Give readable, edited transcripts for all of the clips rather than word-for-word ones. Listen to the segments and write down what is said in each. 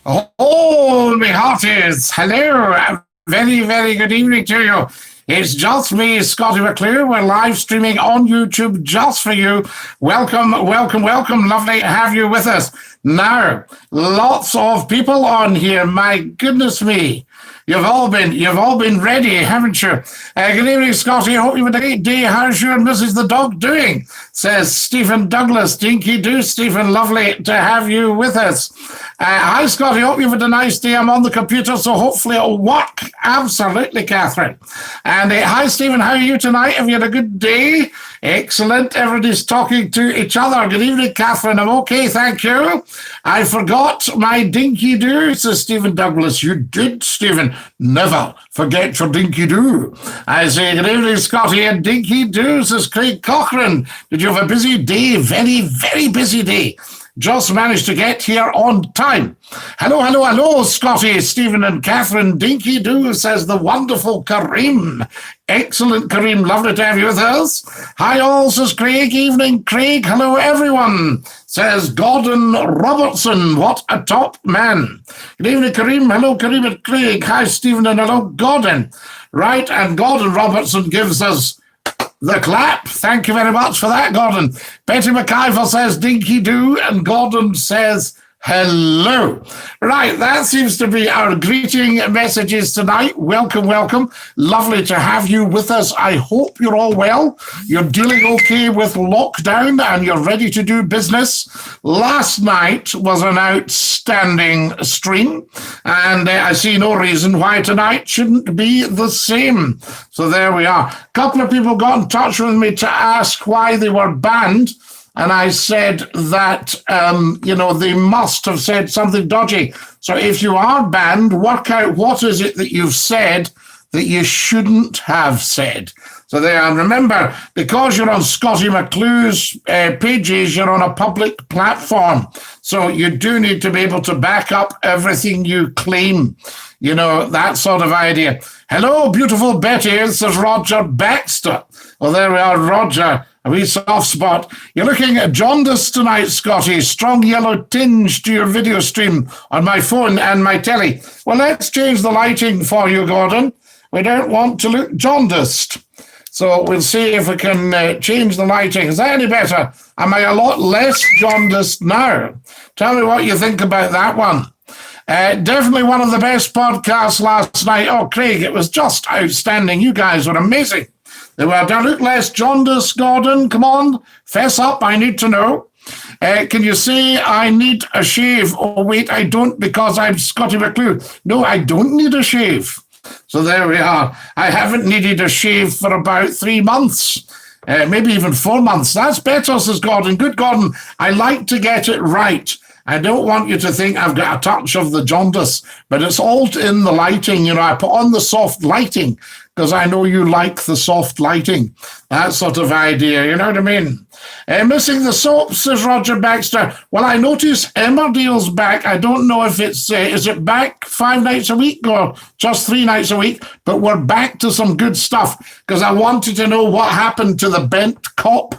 Oh, me hearties. Hello. Very, very good evening to you. It's just me, Scottie Mcclue. We're live streaming on YouTube just for you. Welcome, welcome, welcome. Lovely to have you with us. Now, lots of people on here. My goodness me. You've all been ready, haven't you? Good evening, Scottie. Hope you've had a great day. How's you and Mrs. the dog doing? Says Stephen Douglas. Dinky do, Stephen. Lovely to have you with us. Hi, Scottie. Hope you've had a nice day. I'm on the computer, so hopefully it'll work. Absolutely, Catherine. And hi, Stephen. How are you tonight? Have you had a good day? Excellent. Everybody's talking to each other. Good evening, Catherine. I'm okay, thank you. I forgot my dinky do, says Stephen Douglas. You did, Stephen. Never forget your dinky do. I say, good evening, Scottie, and dinky do, says Craig Cochran. Did you have a busy day? Very, very busy day. Just managed to get here on time. Hello, hello, hello, Scottie, Stephen and Catherine. Dinky do, says the wonderful Kareem. Excellent, Kareem. Lovely to have you with us. Hi all, says Craig. Evening, Craig. Hello, everyone, says Gordon Robertson. What a top man. Good evening, Kareem. Hello, Kareem and Craig. Hi, Stephen, and hello, Gordon. Right, and Gordon Robertson gives us the clap. Thank you very much for that, Gordon. Betty McIver says dinky do, and Gordon says hello. Right, that seems to be our greeting messages tonight. Welcome, welcome. Lovely to have you with us. I hope you're all well. You're dealing okay with lockdown and you're ready to do business. Last night was an outstanding stream, and I see no reason why tonight shouldn't be the same. So there we are. A couple of people got in touch with me to ask why they were banned. And I said that, they must have said something dodgy. So if you are banned, work out what is it that you've said that you shouldn't have said. So there, and remember, because you're on Scottie Mcclue's pages, you're on a public platform. So you do need to be able to back up everything you claim. You know, that sort of idea. Hello, beautiful Betty, says Roger Baxter. Well, there we are, Roger. A wee soft spot. You're looking at jaundice tonight, Scottie. Strong yellow tinge to your video stream on my phone and my telly. Well, let's change the lighting for you, Gordon. We don't want to look jaundiced. So we'll see if we can change the lighting. Is that any better? Am I a lot less jaundiced now? Tell me what you think about that one. Definitely one of the best podcasts last night. Oh, Craig, it was just outstanding. You guys were amazing. They were. Don't look less jaundice, Gordon. Come on, fess up. I need to know. Can you say I need a shave? Oh, wait, I don't because I'm Scottie Mcclue. No, I don't need a shave. So there we are. I haven't needed a shave for about 3 months, maybe even 4 months. That's better, says Gordon. Good, Gordon. I like to get it right. I don't want you to think I've got a touch of the jaundice, but it's all in the lighting. You know, I put on the soft lighting because I know you like the soft lighting. That sort of idea, you know what I mean? Missing the soap, says Roger Baxter. Well, I notice Emmerdale's back. I don't know if it's, is it back 5 nights a week or just 3 nights a week? But we're back to some good stuff because I wanted to know what happened to the bent cop.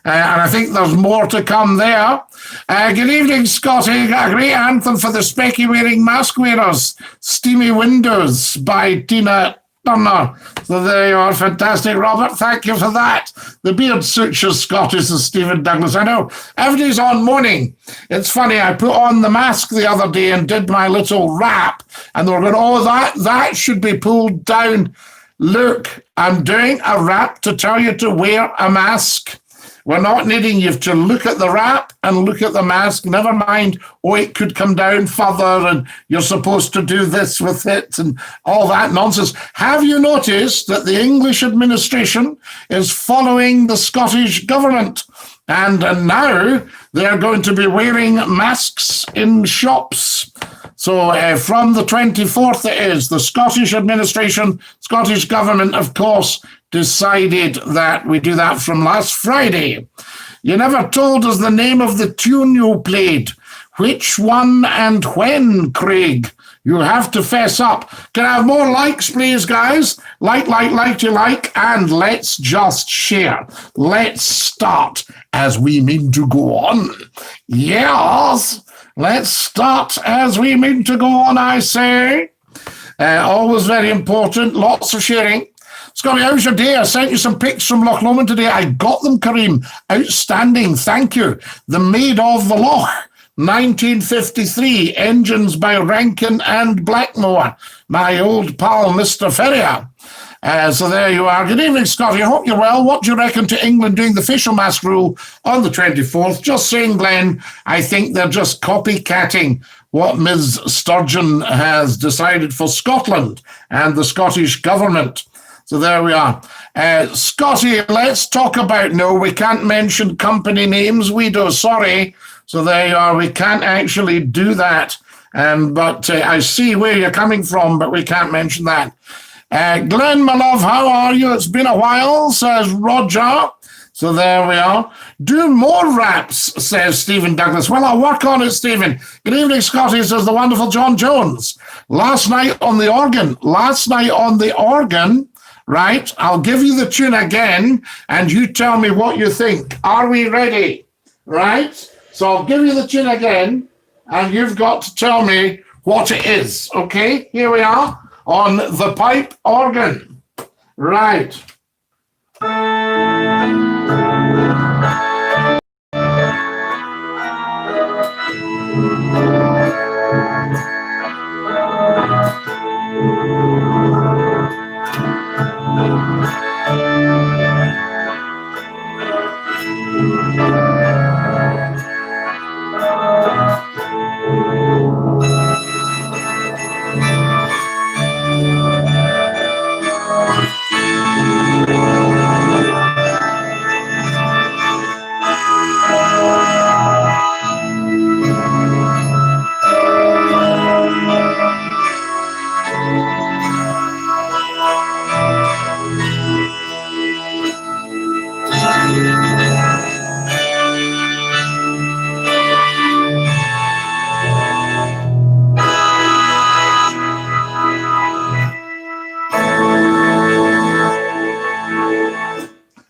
And I think there's more to come there. Good evening, Scottie. Got a great anthem for the specky-wearing mask wearers. Steamy Windows by Tina Turner. So there you are. Fantastic, Robert. Thank you for that. The beard suits you, Scottie, says Stephen Douglas. I know. Everybody's on mourning. It's funny. I put on the mask the other day and did my little rap, and they were going, oh, that should be pulled down. Look, I'm doing a rap to tell you to wear a mask. We're not needing you to look at the wrap and look at the mask. Never mind, oh, it could come down further and you're supposed to do this with it and all that nonsense. Have you noticed that the English administration is following the Scottish government? And now they're going to be wearing masks in shops. So from the 24th it is, the Scottish administration, Scottish government, of course, decided that we do that from last Friday. You never told us the name of the tune you played. Which one and when, Craig? You have to fess up. Can I have more likes, please, guys? Like, and let's just share. Let's start as we mean to go on. Yes. Let's start as we mean to go on, I say. Always very important. Lots of sharing. Scottie, how's your day? I sent you some pics from Loch Lomond today. I got them, Kareem. Outstanding. Thank you. The Maid of the Loch, 1953. Engines by Rankin and Blackmore. My old pal, Mr. Ferrier. So there you are. Good evening, Scottie. I hope you're well. What do you reckon to England doing the facial mask rule on the 24th? Just saying, Glenn, I think they're just copycatting what Ms. Sturgeon has decided for Scotland and the Scottish government. So there we are. Scottie, let's talk about, no, we can't mention company names. We do, sorry. So there you are. We can't actually do that. But I see where you're coming from, but we can't mention that. Glenn, my love, how are you? It's been a while, says Roger. So there we are. Do more raps, says Stephen Douglas. Well, I'll work on it, Stephen. Good evening, Scottie, says the wonderful John Jones. Last night on the organ, right? I'll give you the tune again, and you tell me what you think. Are we ready? Right? So I'll give you the tune again, and you've got to tell me what it is. Okay? Here we are. On the pipe organ. Right.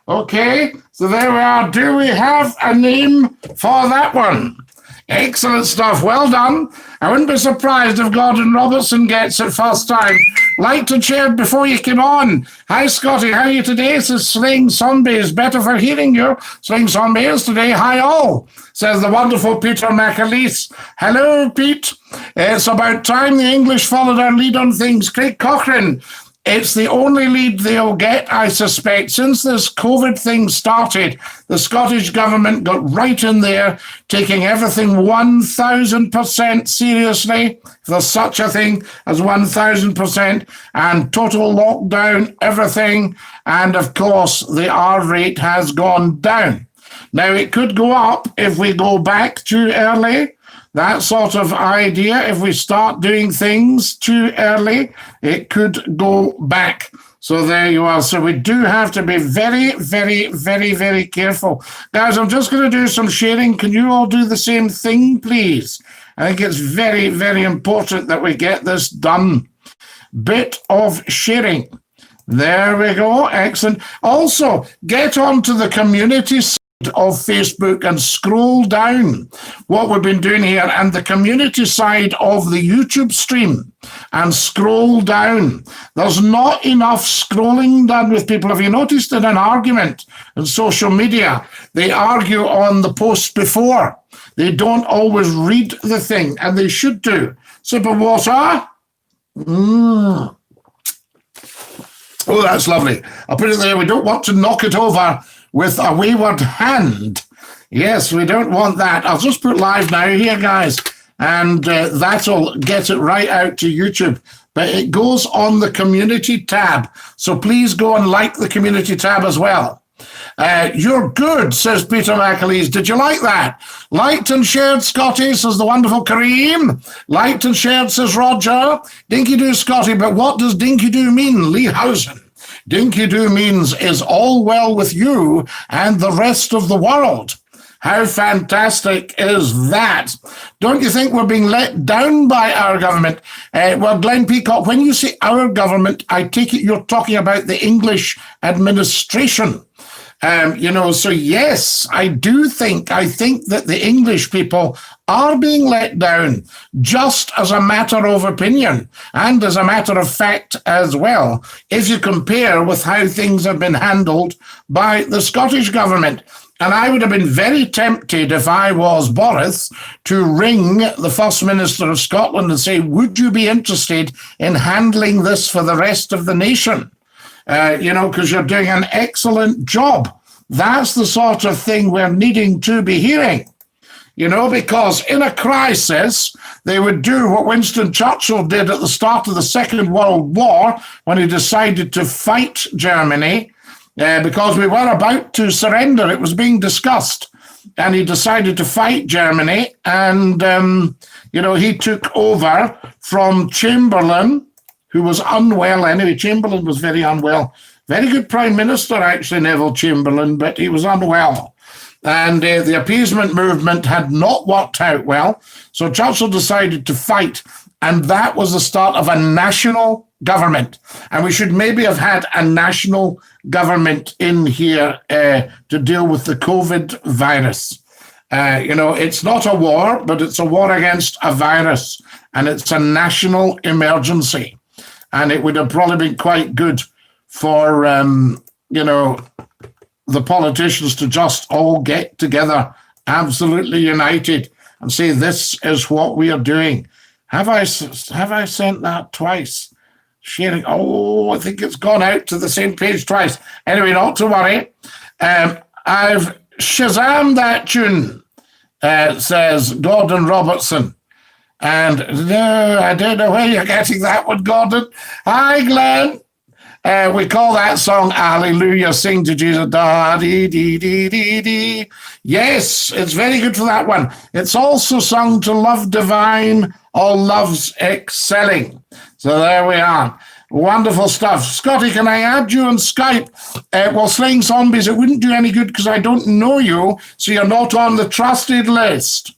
Okay, so there we are. Do we have a name for that one? Excellent stuff. Well done. I wouldn't be surprised if Gordon Robertson gets it first time. Like to cheer before you came on. Hi, Scottie. How are you today? Says Sling Sundays. Better for hearing you. Sling Sundays today. Hi, all. Says the wonderful Peter McAleese. Hello, Pete. It's about time the English followed our lead on things. Craig Cochrane. It's the only lead they'll get, I suspect. Since this COVID thing started, the Scottish government got right in there, taking everything 1,000% seriously, if there's such a thing as 1,000%, and total lockdown, everything. And of course, the R rate has gone down. Now, it could go up if we go back too early. That sort of idea, if we start doing things too early, it could go back. So there you are. So we do have to be very, very, very, very careful. Guys, I'm just going to do some sharing. Can you all do the same thing, please? I think it's very, very important that we get this done. Bit of sharing. There we go. Excellent. Also, get onto the community side of Facebook and scroll down what we've been doing here and the community side of the YouTube stream and scroll down. There's not enough scrolling done with people. Have you noticed in an argument in social media, they argue on the post before. They don't always read the thing, and they should do. Sip of water. Oh, that's lovely. I'll put it there. We don't want to knock it over with a wayward hand. Yes, we don't want that. I'll just put live now here, guys, and that'll get it right out to YouTube. But it goes on the community tab, so please go and like the community tab as well. You're good, says Peter McAleese. Did you like that? Liked and shared, Scottie, says the wonderful Kareem. Liked and shared, says Roger. Dinky-doo, Scottie, but what does dinky-doo mean? Lee Housen. Dinky-doo means is all well with you and the rest of the world. How fantastic is that? Don't you think we're being let down by our government? Well, Glenn Peacock, when you say our government, I take it you're talking about the English administration. So yes, I think that the English people are being let down, just as a matter of opinion and as a matter of fact as well, if you compare with how things have been handled by the Scottish government. And I would have been very tempted, if I was Boris, to ring the First Minister of Scotland and say, would you be interested in handling this for the rest of the nation? Because you're doing an excellent job. That's the sort of thing we're needing to be hearing. Because in a crisis, they would do what Winston Churchill did at the start of the Second World War when he decided to fight Germany, because we were about to surrender. It was being discussed. And he decided to fight Germany. And, he took over from Chamberlain, who was unwell anyway. Chamberlain was very unwell. Very good Prime Minister, actually, Neville Chamberlain, but he was unwell. And the appeasement movement had not worked out well. So Churchill decided to fight. And that was the start of a national government. And we should maybe have had a national government in here to deal with the COVID virus. It's not a war, but it's a war against a virus. And it's a national emergency. And it would have probably been quite good for, the politicians to just all get together, absolutely united, and say, this is what we are doing. Have I sent that twice? Sharing. Oh, I think it's gone out to the same page twice. Anyway, not to worry. I've Shazammed that tune, says Gordon Robertson. And no, I don't know where you're getting that one, Gordon. Hi, Glenn. We call that song Hallelujah, Sing to Jesus. Da, dee, dee, dee, dee, dee. Yes, it's very good for that one. It's also sung to Love Divine, All Loves Excelling. So there we are. Wonderful stuff. Scotty, can I add you on Skype? Slaying Zombies, it wouldn't do any good because I don't know you, so you're not on the trusted list.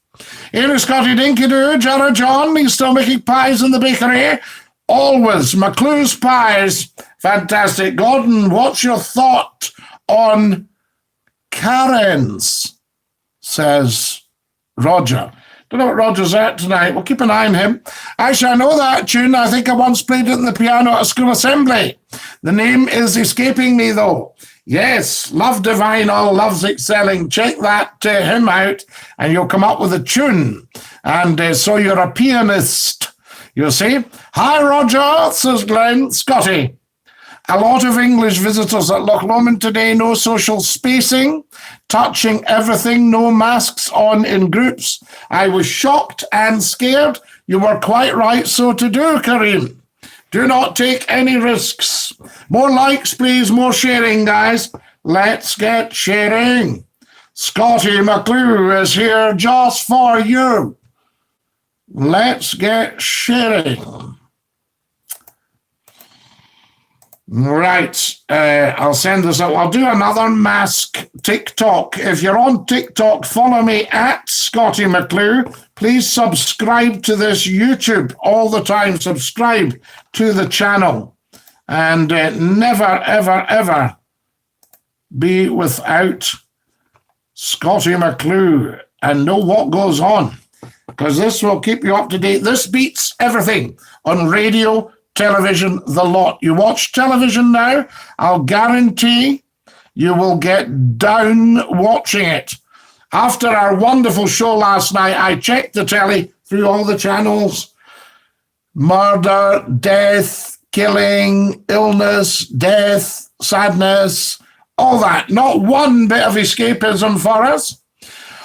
Here is Scotty Dinky-Doo, Jara John. He's still making pies in the bakery. Always. McClue's pies. Fantastic. Gordon, what's your thought on Karen's? Says Roger. Don't know what Roger's at tonight. We'll keep an eye on him. Actually, I know that tune. I think I once played it on the piano at a school assembly. The name is escaping me, though. Yes, Love Divine, All Loves Excelling. Check that hymn out, and you'll come up with a tune. And so you're a pianist, you see. Hi, Roger, says Glenn. Scotty. A lot of English visitors at Loch Lomond today, no social spacing, touching everything, no masks on in groups. I was shocked and scared. You were quite right so to do, Kareem. Do not take any risks. More likes, please, more sharing, guys. Let's get sharing. Scottie Mcclue is here just for you. Let's get sharing. Right, I'll send this out. I'll do another mask TikTok. If you're on TikTok, follow me at Scottie Mcclue. Please subscribe to this YouTube all the time. Subscribe to the channel. And never, ever, ever be without Scottie Mcclue and know what goes on, because this will keep you up to date. This beats everything on radio, television, the lot. You watch television now, I'll guarantee you will get down watching it. After our wonderful show last night, I checked the telly through all the channels. Murder, death, killing, illness, death, sadness, all that. Not one bit of escapism for us.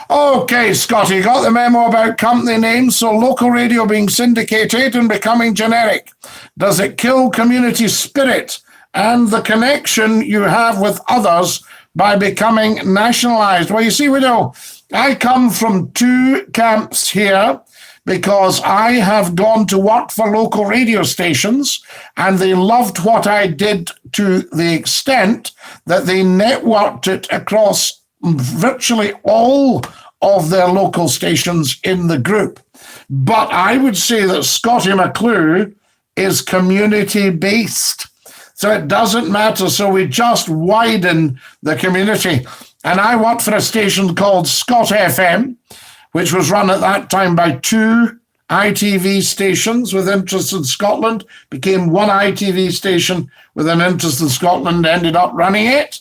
Okay, Scotty, got the memo about company names, so local radio being syndicated and becoming generic. Does it kill community spirit and the connection you have with others by becoming nationalized? Well, you see, Widow, I come from two camps here because I have gone to work for local radio stations and they loved what I did to the extent that they networked it across virtually all of their local stations in the group. But I would say that Scottie Mcclue is community-based. So it doesn't matter. So we just widen the community. And I worked for a station called Scott FM, which was run at that time by two ITV stations with interest in Scotland, became one ITV station with an interest in Scotland, ended up running it.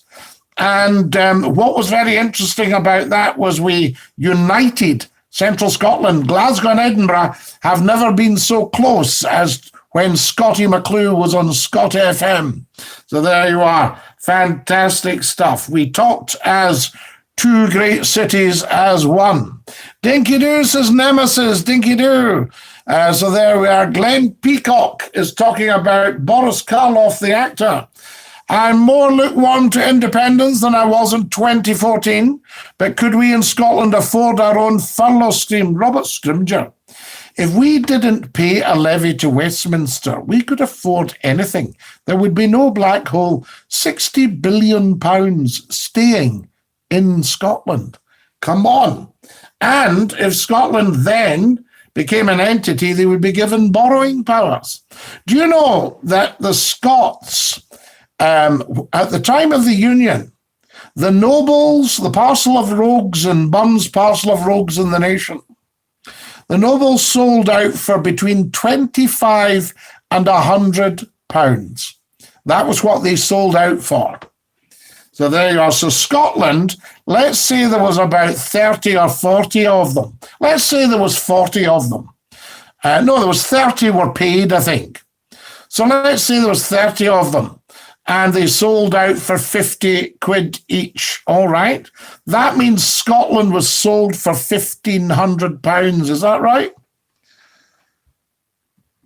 And what was very interesting about that was we united Central Scotland. Glasgow and Edinburgh have never been so close as when Scottie Mcclue was on Scott FM. So there you are. Fantastic stuff. We talked as two great cities as one. Dinky Doo says Nemesis, Dinky Doo. So there we are. Glenn Peacock is talking about Boris Karloff, the actor. I'm more lukewarm to independence than I was in 2014, but could we in Scotland afford our own furlough scheme? Robert Scrimger. If we didn't pay a levy to Westminster, we could afford anything. There would be no black hole. £60 billion staying in Scotland. Come on. And if Scotland then became an entity, they would be given borrowing powers. Do you know that the Scots, at the time of the Union, the nobles, the parcel of rogues and Bum's parcel of rogues in the nation, the nobles sold out for between 25 and £100. That was what they sold out for. So there you are. So Scotland, let's say there was about 30 or 40 of them. Let's say there was 40 of them. No, there was 30 were paid, I think. So let's say there was 30 of them. And they sold out for 50 quid each. All right. That means Scotland was sold for £1,500. Is that right?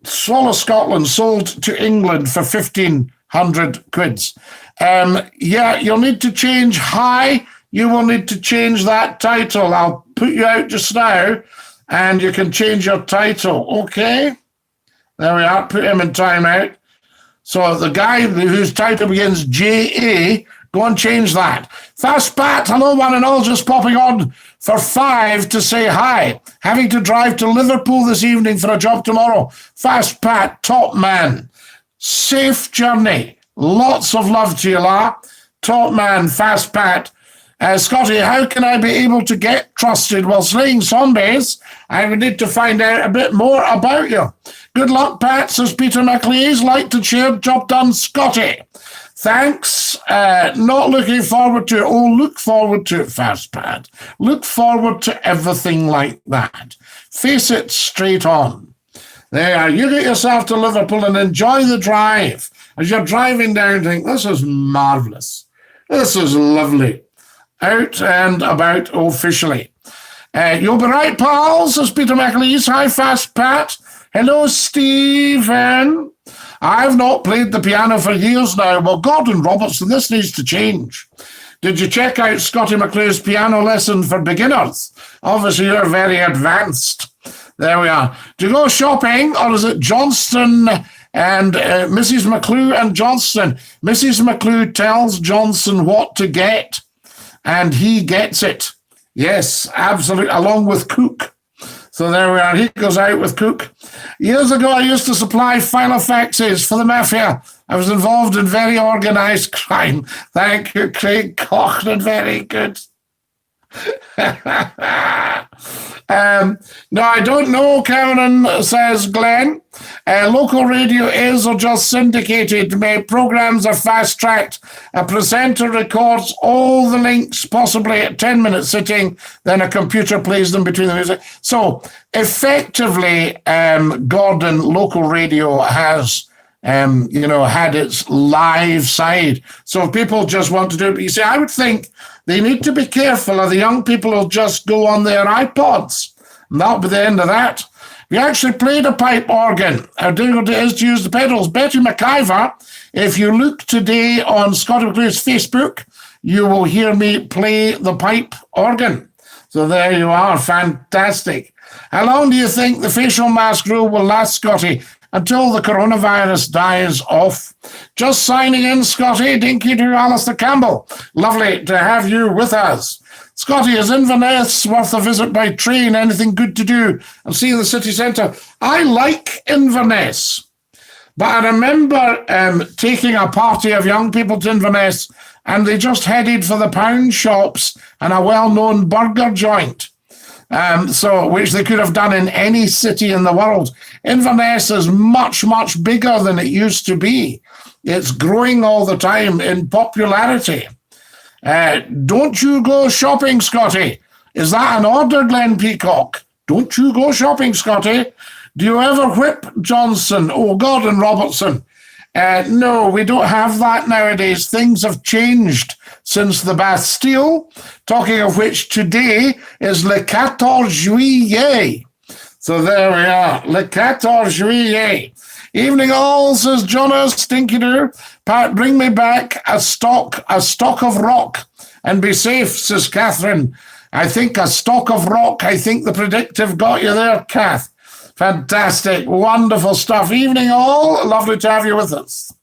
Swallow Scotland sold to England for 1,500 quids. Yeah, you'll need to change high. You will need to change that title. I'll put you out just now and you can change your title. Okay. There we are. Put him in timeout. So the guy whose title begins J.A., go and change that. Fast Pat, hello one and all, just popping on for 5 to say hi. Having to drive to Liverpool this evening for a job tomorrow. Fast Pat, top man. Safe journey. Lots of love to you, La. Top man, Fast Pat. Scotty, how can I be able to get trusted while slaying zombies? I would need to find out a bit more about you. Good luck, Pat, says Peter McLeese. Like to cheer. Job done, Scotty. Thanks. Not looking forward to it. Oh, look forward to it, Fast Pat. Look forward to everything like that. Face it straight on. There, you get yourself to Liverpool and enjoy the drive. As you're driving down, think, this is marvellous. This is lovely. Out and about officially. You'll be right, pals, says Peter McLeese. Hi, Fast Pat. Hello, Stephen. I've not played the piano for years now. Well, Gordon Robertson, this needs to change. Did you check out Scottie Mcclue's piano lesson for beginners? Obviously, you're very advanced. There we are. Do you go shopping, or is it Johnston and Mrs. Mcclue and Johnston? Mrs. Mcclue tells Johnson what to get, and he gets it. Yes, absolutely, along with Cook. So there we are. He goes out with Cook. Years ago, I used to supply filofaxes for the mafia. I was involved in very organised crime. Thank you, Craig Cochran. Very good. No, I don't know, Cameron, says Glenn. Local radio is or just syndicated. Programs are fast-tracked. A presenter records all the links, possibly at 10-minute sitting, then a computer plays them between the music. So, effectively, Gordon, local radio has had its live side. So if people just want to do it, you see, I would think they need to be careful of the young people who'll just go on their iPods. And that'll be the end of that. We actually played a pipe organ. How difficult it is to use the pedals. Betty McIver, if you look today on Scottie Mcclue's Facebook, you will hear me play the pipe organ. So there you are. Fantastic. How long do you think the facial mask rule will last, Scottie? Until the coronavirus dies off. Just signing in, Scottie. Dinky to Alistair Campbell. Lovely to have you with us. Scottie, is Inverness worth a visit by train? Anything good to do? I'll see you in the city centre. I like Inverness, But I remember taking a party of young people to Inverness, and they just headed for the pound shops and a well-known burger joint. Which they could have done in any city in the world. Inverness is much, much bigger than it used to be. It's growing all the time in popularity. Don't you go shopping, Scottie? Is that an order, Glenn Peacock? Don't you go shopping, Scottie? Do you ever whip Johnson? Oh, Gordon Robertson. No, we don't have that nowadays. Things have changed since the Bastille. Talking of which, today is Le 14 Juillet. So there we are, Le 14 Juillet. Evening all, says Jonas Stinky-Doo. Pat, bring me back a stock of rock and be safe, says Catherine. I think a stock of rock. I think the predictive got you there, Kath. Fantastic, wonderful stuff. Evening all, lovely to have you with us.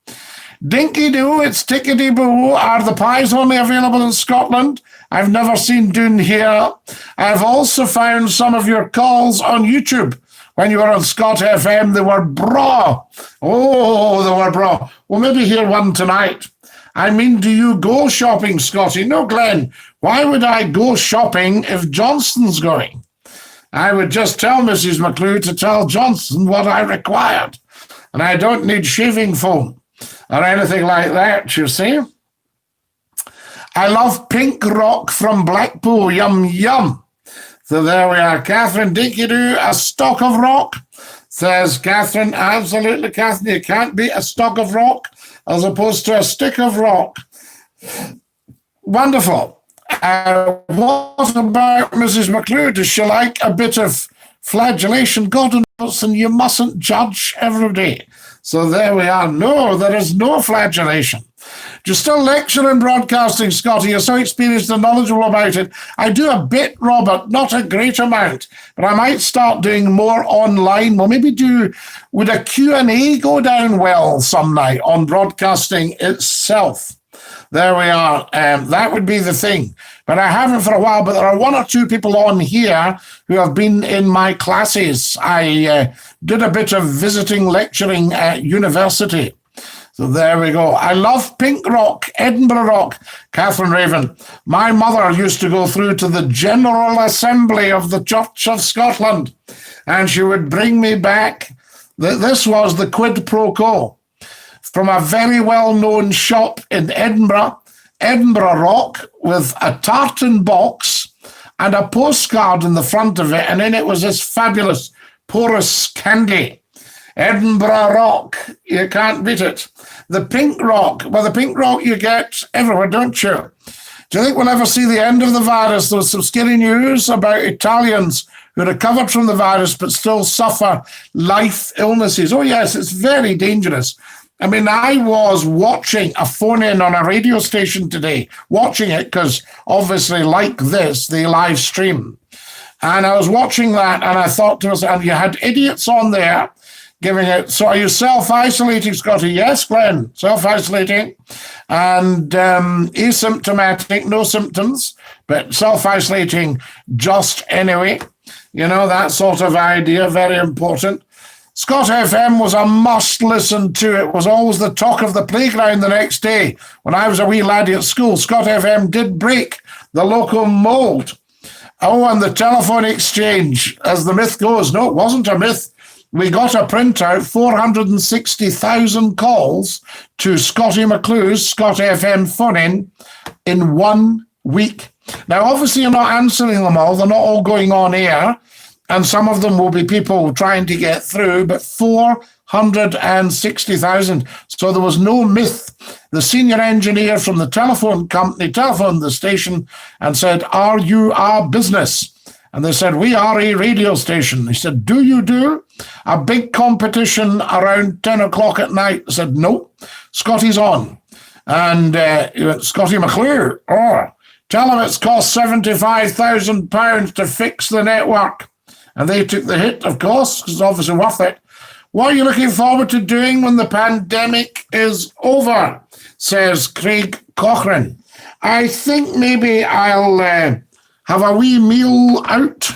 Dinky-Doo, it's Tickety-Boo. Are the pies only available in Scotland? I've never seen Doon here. I've also found some of your calls on YouTube. When you were on Scott FM, they were bra. Oh, they were bra. We'll maybe hear one tonight. I mean, do you go shopping, Scottie? No, Glenn. Why would I go shopping if Johnston's going? I would just tell Mrs. Mcclue to tell Johnston what I required. And I don't need shaving foam or anything like that, you see. I love pink rock from Blackpool. Yum, yum. So there we are. Catherine Dinky-Doo, a stock of rock, says Catherine. Absolutely, Catherine. You can't beat a stock of rock as opposed to a stick of rock. Wonderful. What about Mrs. Mcclue? Does she like a bit of flagellation? Gordon Wilson, you mustn't judge every day. So there we are. No, there is no flagellation. Do you still lecture in broadcasting, Scottie? You're so experienced and knowledgeable about it. I do a bit, Robert, not a great amount, but I might start doing more online. Well, maybe would a Q&A go down well some night on broadcasting itself? There we are. That would be the thing. But I haven't for a while, but there are one or two people on here who have been in my classes. I did a bit of visiting lecturing at university. So there we go. I love pink rock, Edinburgh rock, Catherine Raven. My mother used to go through to the General Assembly of the Church of Scotland, and she would bring me back. This was the quid pro quo from a very well-known shop in Edinburgh, Edinburgh rock, with a tartan box and a postcard in the front of it, and in it was this fabulous porous candy. Edinburgh rock, you can't beat it. The pink rock, well, the pink rock you get everywhere, don't you? Do you think we'll ever see the end of the virus? There was some scary news about Italians who recovered from the virus but still suffer life illnesses. Oh, yes, it's very dangerous. I mean, I was watching a phone-in on a radio station today, watching it because obviously like this, they live stream. And I was watching that and I thought to myself, and you had idiots on there giving it. So are you self-isolating, Scottie? Yes, Glenn, self-isolating and asymptomatic, no symptoms, but self-isolating just anyway. You know, that sort of idea, very important. Scott FM was a must listen to. It was always the talk of the playground the next day. When I was a wee laddie at school, Scott FM did break the local mould. Oh, and the telephone exchange, as the myth goes. No, it wasn't a myth. We got a printout, 460,000 calls to Scottie Mcclue's Scott FM phone-in 1 week. Now, obviously, you're not answering them all. They're not all going on air. And some of them will be people trying to get through, but 460,000. So there was no myth. The senior engineer from the telephone company telephoned the station and said, "Are you our business?" And they said, "We are a radio station." He said, "Do you do a big competition around 10 o'clock at night?" I said, "No, Scottie's on." And he went, "Scottie Mcclue, tell him it's cost £75,000 to fix the network." And they took the hit, of course, because it's obviously worth it. What are you looking forward to doing when the pandemic is over, says Craig Cochrane. I think maybe I'll have a wee meal out.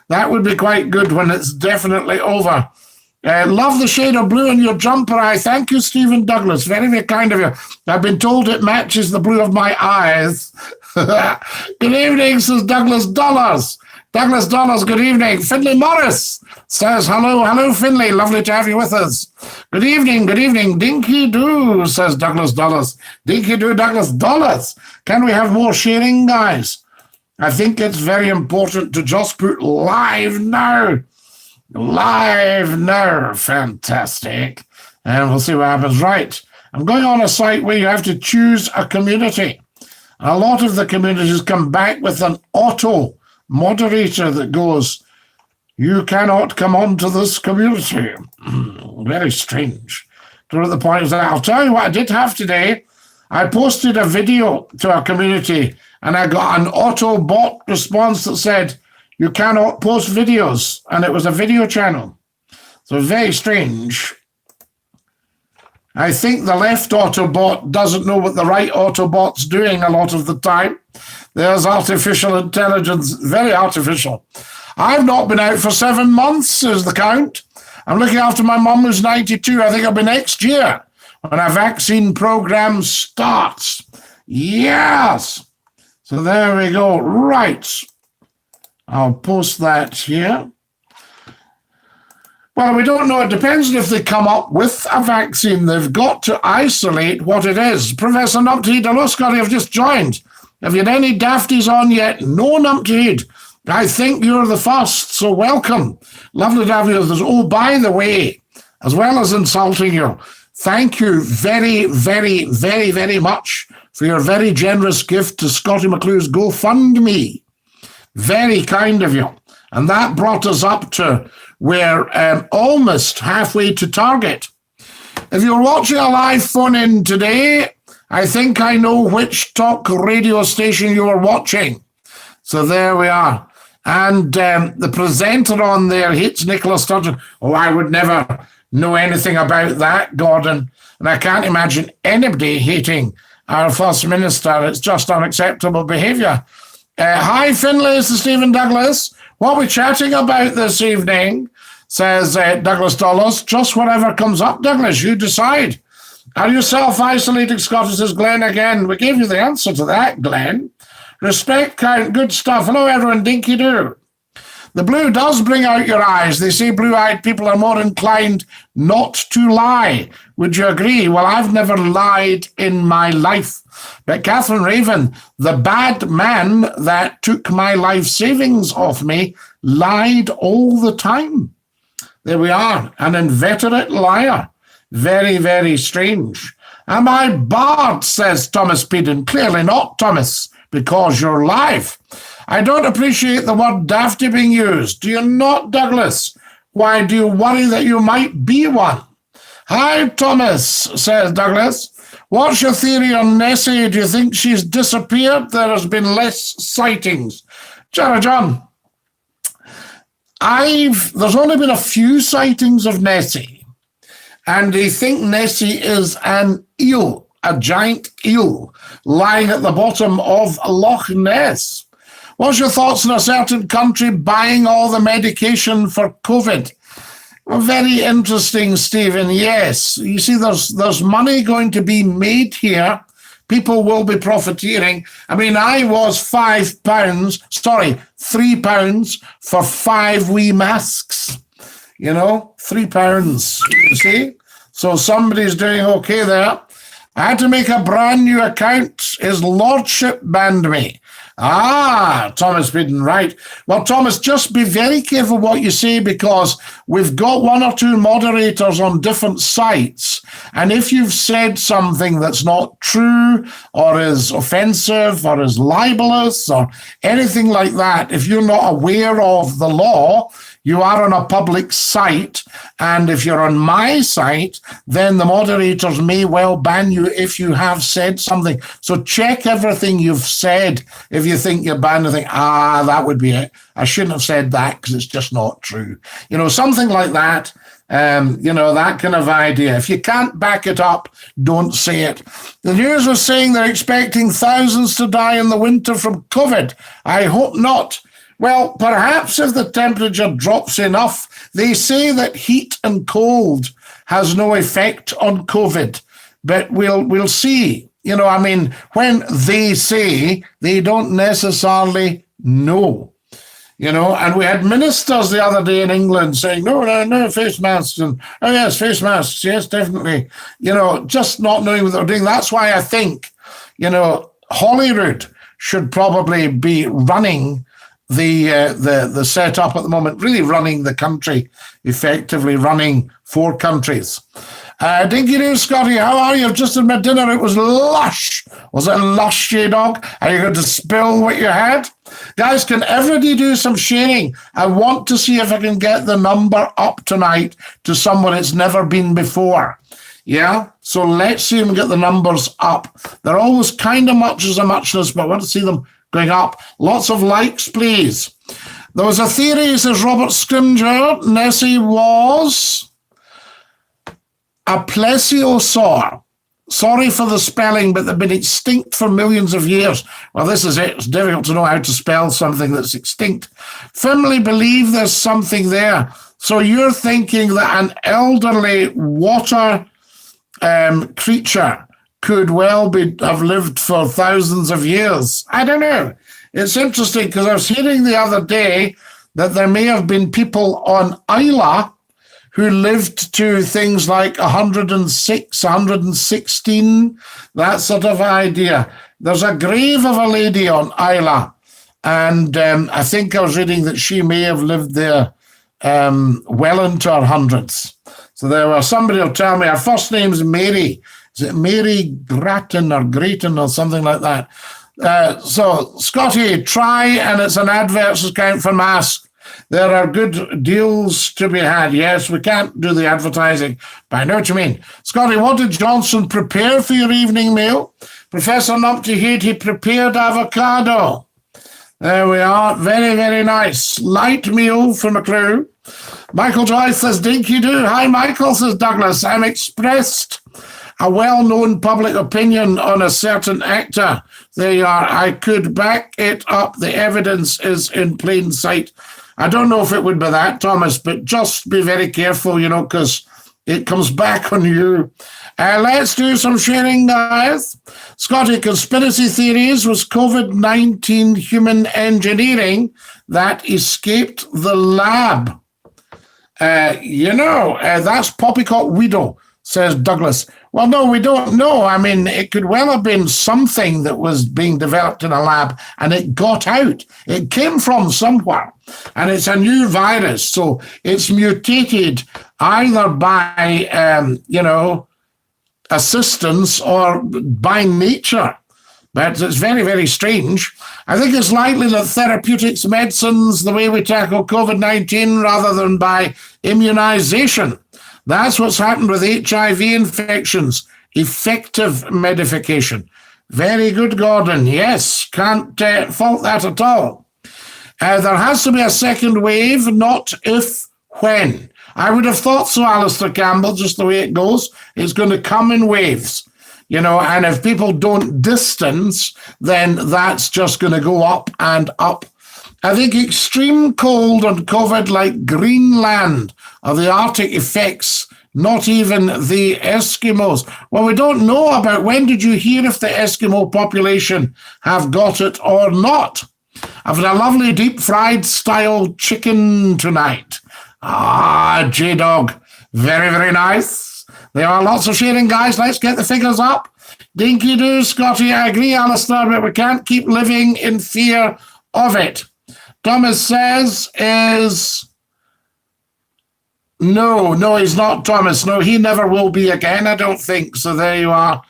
That would be quite good when it's definitely over. Love the shade of blue in your jumper eye. Thank you, Stephen Douglas. Very, very kind of you. I've been told it matches the blue of my eyes. Good evening, says Douglas Dollars. Douglas Dollars, good evening. Finley Morris says, hello, hello, Finley. Lovely to have you with us. Good evening, good evening. Dinky Doo, says Douglas Dollars. Dinky Doo, Douglas Dollars. Can we have more sharing, guys? I think it's very important to just put live now. Live now. Fantastic. And we'll see what happens. Right. I'm going on a site where you have to choose a community. A lot of the communities come back with an auto moderator that goes, you cannot come on to this community. Very strange. To the point is that I'll tell you what I did have today. I posted a video to a community and I got an auto bot response that said, you cannot post videos. And it was a video channel. So very strange. I think the left Autobot doesn't know what the right Autobot's doing a lot of the time. There's artificial intelligence, very artificial. I've not been out for 7 months, is the count. I'm looking after my mum who's 92. I think I'll be next year when our vaccine program starts. Yes. So there we go. Right. I'll post that here. Well, we don't know. It depends if they come up with a vaccine. They've got to isolate what it is. Professor Numpty, hello, Scotty, I've just joined. Have you had any dafties on yet? No, Numpty. I think you're the first, so welcome. Lovely to have you with us. Oh, by the way, as well as insulting you, thank you very, very, very, very much for your very generous gift to Scottie Mcclue's GoFundMe. Very kind of you. And that brought us up to we're almost halfway to target. If you're watching a live phone-in today, I think I know which talk radio station you are watching. So there we are. And the presenter on there hates Nicola Sturgeon. Oh, I would never know anything about that, Gordon. And I can't imagine anybody hating our First Minister. It's just unacceptable behaviour. Hi, Finlay, this is Stephen Douglas. What are we chatting about this evening? Says Douglas Dollars. Just whatever comes up, Douglas. You decide. Are you self-isolating, Scotty? Says Glenn again. We gave you the answer to that, Glenn. Respect, count, good stuff. Hello, everyone. Dinky do. The blue does bring out your eyes. They say blue-eyed people are more inclined not to lie. Would you agree? Well, I've never lied in my life. But Catherine Raven, the bad man that took my life savings off me, lied all the time. There we are, an inveterate liar. Very, very strange. Am I barred, says Thomas Peden. Clearly not, Thomas, because you're live. I don't appreciate the word dafty being used. Do you not, Douglas? Why do you worry that you might be one? Hi, Thomas, says Douglas. What's your theory on Nessie? Do you think she's disappeared? There has been less sightings. John, there's only been a few sightings of Nessie, and they think Nessie is an eel, a giant eel, lying at the bottom of Loch Ness. What's your thoughts on a certain country buying all the medication for COVID? Well, very interesting, Stephen. Yes, you see, there's money going to be made here. People will be profiteering. I mean, I was £3 for 5 wee masks. You know, £3, you see? So somebody's doing okay there. I had to make a brand new account. His lordship banned me. Thomas Bidden, right. Well, Thomas, just be very careful what you say, because we've got 1 or 2 moderators on different sites. And if you've said something that's not true or is offensive or is libelous or anything like that, if you're not aware of the law, you are on a public site, and if you're on my site, then the moderators may well ban you if you have said something. So check everything you've said. If you think you're banned, and think, that would be it. I shouldn't have said that because it's just not true. You know, something like that. That kind of idea. If you can't back it up, don't say it. The news was saying they're expecting thousands to die in the winter from COVID. I hope not. Well, perhaps if the temperature drops enough, they say that heat and cold has no effect on COVID, but we'll see. You know, I mean, when they say, they don't necessarily know. You know, and we had ministers the other day in England saying, no, face masks. And, oh, yes, face masks. Yes, definitely. You know, just not knowing what they're doing. That's why I think, you know, Holyrood should probably be running the setup at the moment, really running the country, effectively running 4 countries. Dinky Doo, Scotty, how are you? I've just had my dinner. It was lush. Was it lush, J-Dog? Are you going to spill what you had? Guys, can everybody do some sharing? I want to see if I can get the number up tonight to someone it's never been before. Yeah? So let's see them get the numbers up. They're always kind of much as a muchness, but I want to see them going up. Lots of likes, please. There was a theory, says Robert Scrimger, Nessie was a plesiosaur. Sorry for the spelling, but they've been extinct for millions of years. Well, this is it. It's difficult to know how to spell something that's extinct. Firmly believe there's something there. So you're thinking that an elderly water creature could well have lived for thousands of years. I don't know. It's interesting because I was hearing the other day that there may have been people on Isla who lived to things like 106, 116, that sort of idea. There's a grave of a lady on Isla, and I think I was reading that she may have lived there well into her hundreds. So there was somebody will tell me her first name's Mary. Is it Mary Grattan or Grayton or something like that? So, Scotty, try, and it's an adverts account for masks. There are good deals to be had. Yes, we can't do the advertising, but I know what you mean. Scotty, what did Johnson prepare for your evening meal? Professor Numpty Heat, he prepared avocado. There we are. Very, very nice. Light meal for Mcclue. Michael Joyce says, Dinky Doo. Hi, Michael, says Douglas. I'm expressed a well-known public opinion on a certain actor. There you are. I could back it up. The evidence is in plain sight. I don't know if it would be that, Thomas, but just be very careful, you know, because it comes back on you. Let's do some sharing, guys. Scotty, conspiracy theories was COVID-19 human engineering that escaped the lab. That's poppycock widow, says Douglas. Well, no, we don't know. I mean, it could well have been something that was being developed in a lab and it got out. It came from somewhere and it's a new virus. So it's mutated either by, assistance or by nature. But it's very, very strange. I think it's likely that therapeutics, medicines, the way we tackle COVID-19 rather than by immunization. That's what's happened with HIV infections. Effective medication. Very good, Gordon. Yes, can't fault that at all. There has to be a second wave, not if, when. I would have thought so, Alistair Campbell, just the way it goes. It's going to come in waves. You know, and if people don't distance, then that's just going to go up and up. I think extreme cold and COVID like Greenland or the Arctic effects, not even the Eskimos. Well, we don't know about when did you hear if the Eskimo population have got it or not. I've had a lovely deep fried style chicken tonight. J-Dog. Very, very nice. There are lots of sharing, guys. Let's get the figures up. Dinky Doo, Scotty, I agree, Alistair, but we can't keep living in fear of it. Thomas says no, he's not Thomas. No, he never will be again, I don't think. So there you are.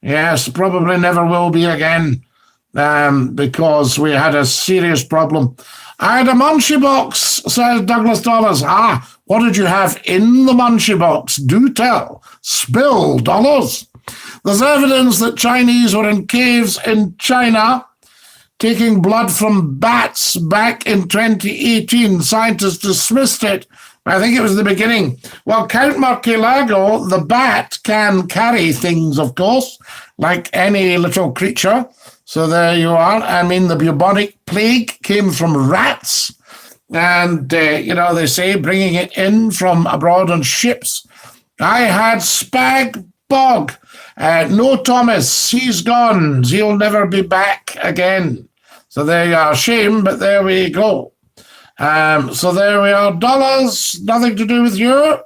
Yes, probably never will be again because we had a serious problem. I had a munchie box, says Douglas Dollars. What did you have in the munchie box? Do tell. Spill, Dollars. There's evidence that Chinese were in caves in China taking blood from bats back in 2018. Scientists dismissed it. I think it was the beginning. Well, Count Marquilago, the bat, can carry things, of course, like any little creature. So there you are. I mean, the bubonic plague came from rats. And, they say bringing it in from abroad on ships. I had spag bog. No Thomas, he's gone. He'll never be back again. So there you are. Shame, but there we go. So there we are. Dollars, nothing to do with you.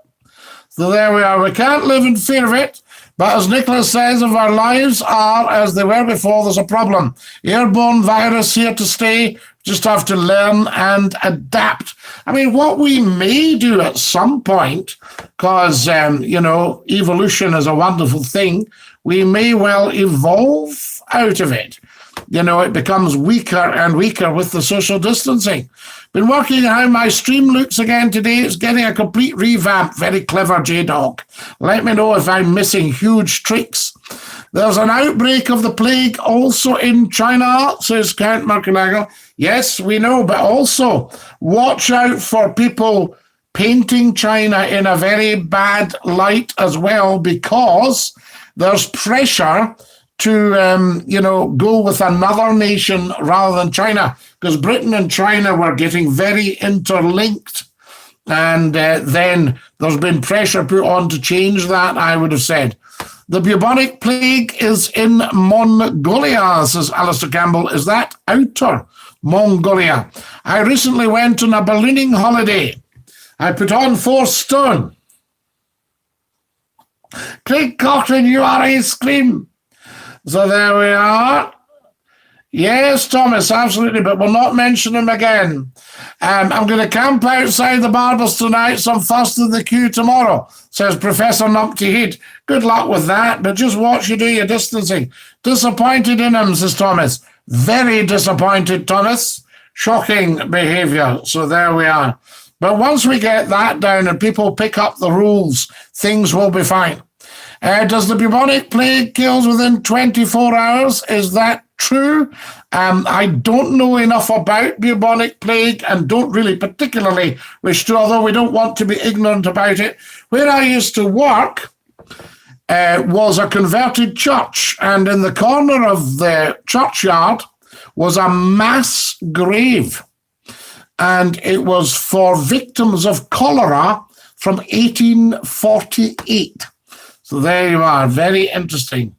So there we are. We can't live in fear of it. But as Nicholas says, if our lives are as they were before, there's a problem. Airborne virus here to stay. Just have to learn and adapt. I mean, what we may do at some point, because, evolution is a wonderful thing, we may well evolve out of it. It becomes weaker and weaker with the social distancing. Been working on how my stream looks again today. It's getting a complete revamp. Very clever, J-Dog. Let me know if I'm missing huge tricks. There's an outbreak of the plague also in China, says Count Merkenagle. Yes, we know, but also watch out for people painting China in a very bad light as well, because there's pressure to, go with another nation rather than China, because Britain and China were getting very interlinked. And then there's been pressure put on to change that, I would have said. The bubonic plague is in Mongolia, says Alistair Campbell. Is that outer Mongolia? I recently went on a ballooning holiday. I put on 4 stone. Craig Cochrane, you are a scream. So there we are. Yes, Thomas, absolutely, but we'll not mention him again. I'm going to camp outside the barbers tonight, so I'm first in the queue tomorrow, says Professor Numpty Head. Good luck with that, but just watch you do your distancing. Disappointed in him, says Thomas. Very disappointed, Thomas. Shocking behaviour. So there we are. But once we get that down and people pick up the rules, things will be fine. Does the bubonic plague kills within 24 hours? Is that true? I don't know enough about bubonic plague and don't really particularly wish to, although we don't want to be ignorant about it. Where I used to work was a converted church, and in the corner of the churchyard was a mass grave, and it was for victims of cholera from 1848. So there you are, very interesting.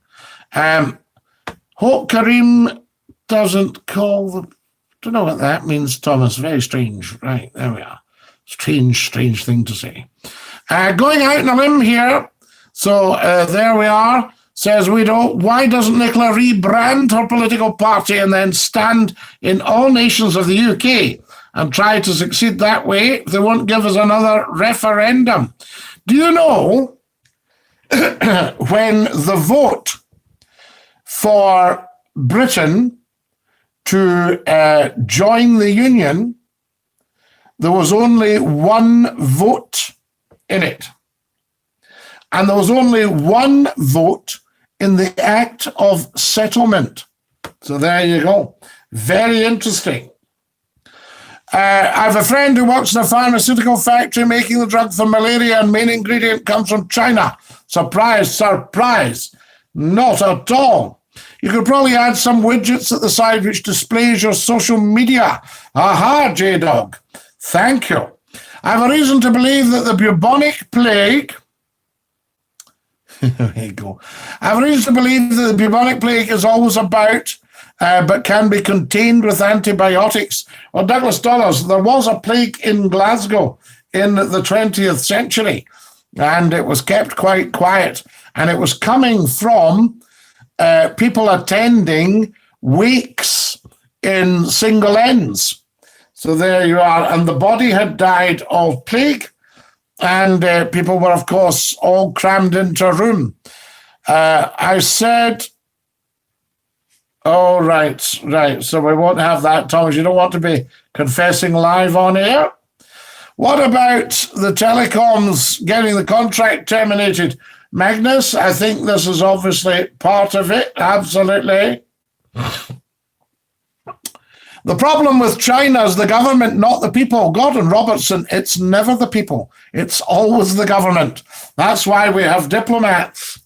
Hope Kareem doesn't call the... Don't know what that means, Thomas. Very strange. Right, there we are. Strange thing to say. Going out on a limb here. So there we are. Says Widow, why doesn't Nicola rebrand her political party and then stand in all nations of the UK and try to succeed that way if they won't give us another referendum? Do you know... when the vote for Britain to join the Union, there was only one vote in it. And there was only one vote in the Act of Settlement. So there you go. Very interesting. I have a friend who works in a pharmaceutical factory making the drug for malaria, and main ingredient comes from China. Surprise, surprise. Not at all. You could probably add some widgets at the side which displays your social media. Aha, J-Dog. Thank you. I have a reason to believe that the bubonic plague... There you go. I have a reason to believe that the bubonic plague is always about... but can be contained with antibiotics. Well, Douglas Dollars, there was a plague in Glasgow in the 20th century, and it was kept quite quiet. And it was coming from people attending wakes in single ends. So there you are. And the body had died of plague, and people were, of course, all crammed into a room. I said... Oh, right. So we won't have that, Thomas. You don't want to be confessing live on air? What about the telecoms getting the contract terminated? Magnus, I think this is obviously part of it. Absolutely. The problem with China is the government, not the people. Gordon Robertson, it's never the people. It's always the government. That's why we have diplomats.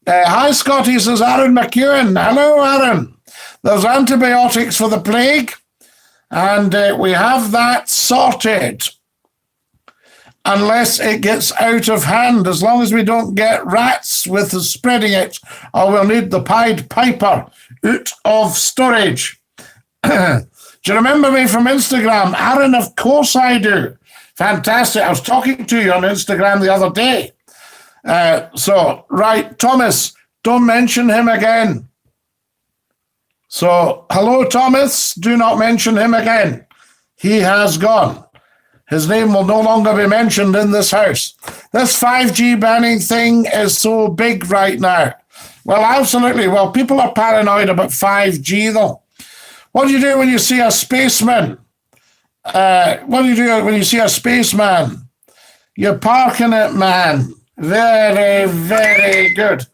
Hi, Scotty, says Aaron McEwen. Hello, Aaron. There's antibiotics for the plague, and we have that sorted. Unless it gets out of hand, as long as we don't get rats with spreading it, or we'll need the Pied Piper out of storage. Do you remember me from Instagram? Aaron, of course I do. Fantastic. I was talking to you on Instagram the other day. Right, Thomas, don't mention him again. So, hello, Thomas, do not mention him again. He has gone. His name will no longer be mentioned in this house. This 5G banning thing is so big right now. Well, absolutely. Well, people are paranoid about 5G, though. What do you do when you see a spaceman? What do you do when you see a spaceman? You're parking it, man. Very, very good.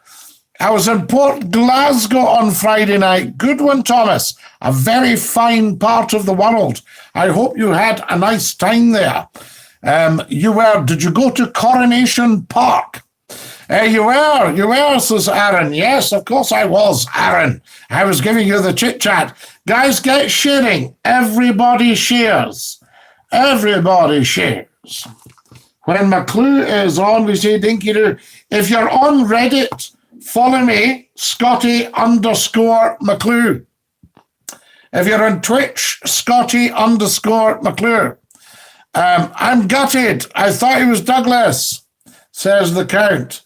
I was in Port Glasgow on Friday night. Good one, Thomas. A very fine part of the world. I hope you had a nice time there. Did you go to Coronation Park? You were, says Aaron. Yes, of course I was, Aaron. I was giving you the chit-chat. Guys, get sharing. Everybody shares. Everybody shares. When Mcclue is on, we say dinky-doo. If you're on Reddit, follow me, Scottie_Mcclue. If you're on Twitch, Scottie_Mcclue. I'm gutted. I thought he was Douglas, says the Count.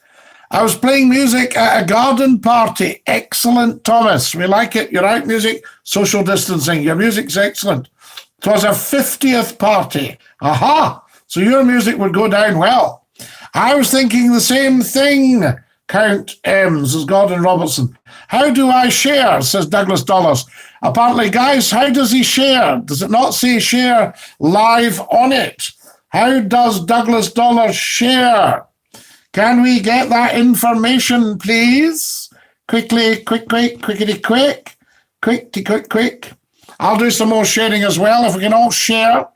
I was playing music at a garden party. Excellent, Thomas. We like it. You're out music, social distancing. Your music's excellent. It was a 50th party. Aha! So your music would go down well. I was thinking the same thing, Count M, says Gordon Robertson. How do I share, says Douglas Dollars. Apparently, guys, how does he share? Does it not say share live on it? How does Douglas Dollars share? Can we get that information, please? Quickly, quickity-quick. I'll do some more sharing as well, if we can all share.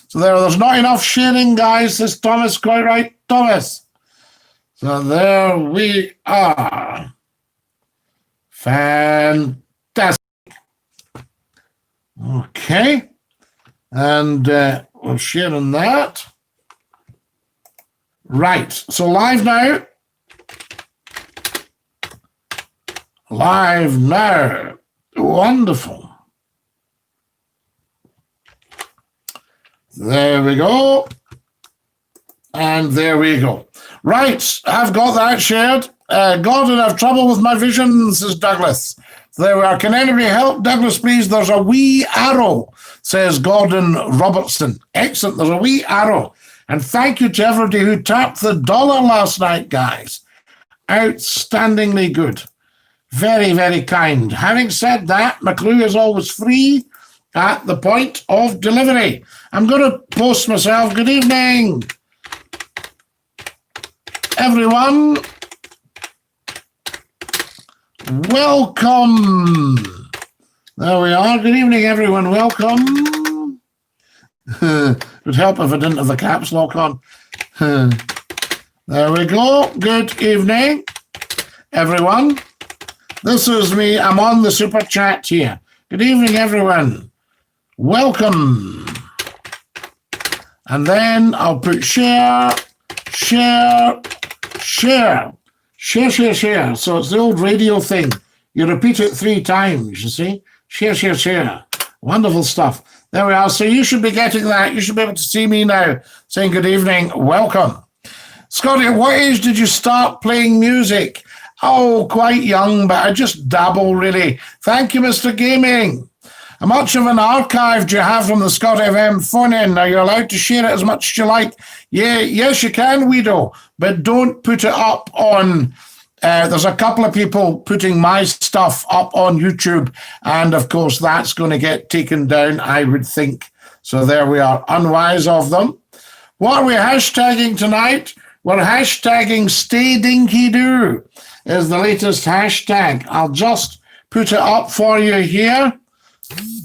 So there's not enough sharing, guys, says Thomas. Quite right, Thomas. So there we are. Fantastic. Okay. And we're sharing that. Right. So live now. Live now. Wonderful. There we go. And there we go. Right, I've got that shared. Gordon, I have trouble with my vision, says Douglas. There we are. Can anybody help Douglas, please? There's a wee arrow, says Gordon Robertson. Excellent. There's a wee arrow. And thank you to everybody who tapped the dollar last night, guys. Outstandingly good. Very, very kind. Having said that, Mcclue is always free at the point of delivery. I'm going to post myself. Good evening, everyone. Welcome. There we are. Good evening, everyone. Welcome. It would help if I didn't have the caps lock on. There we go. Good evening, everyone. This is me. I'm on the super chat here. Good evening, everyone. Welcome. And then I'll put share. So it's the old radio thing. You repeat it 3 times, you see. Share. Wonderful stuff. There we are. So you should be getting that. You should be able to see me now saying good evening. Welcome. Scottie, at what age did you start playing music? Oh, quite young, but I just dabble, really. Thank you, Mr. Gaming. How much of an archive do you have from the Scott FM phone-in? Are you allowed to share it as much as you like? Yeah, yes, you can, Weedo, but don't put it up on... there's a couple of people putting my stuff up on YouTube, and, of course, that's going to get taken down, I would think. So there we are, unwise of them. What are we hashtagging tonight? We're hashtagging Stay Dinky Doo is the latest hashtag. I'll just put it up for you here.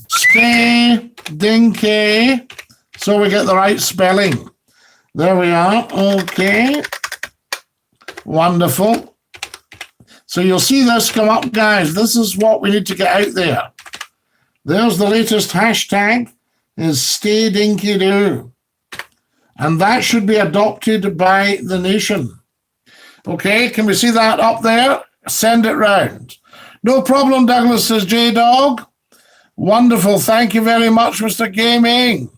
Stay Dinky, so we get the right spelling. There we are. Okay. Wonderful. So you'll see this come up, guys. This is what we need to get out there. There's the latest hashtag, is Stay Dinky Doo. And that should be adopted by the nation. Okay, can we see that up there? Send it round. No problem, Douglas, says J-Dog. Wonderful, thank you very much, Mr. Gaming.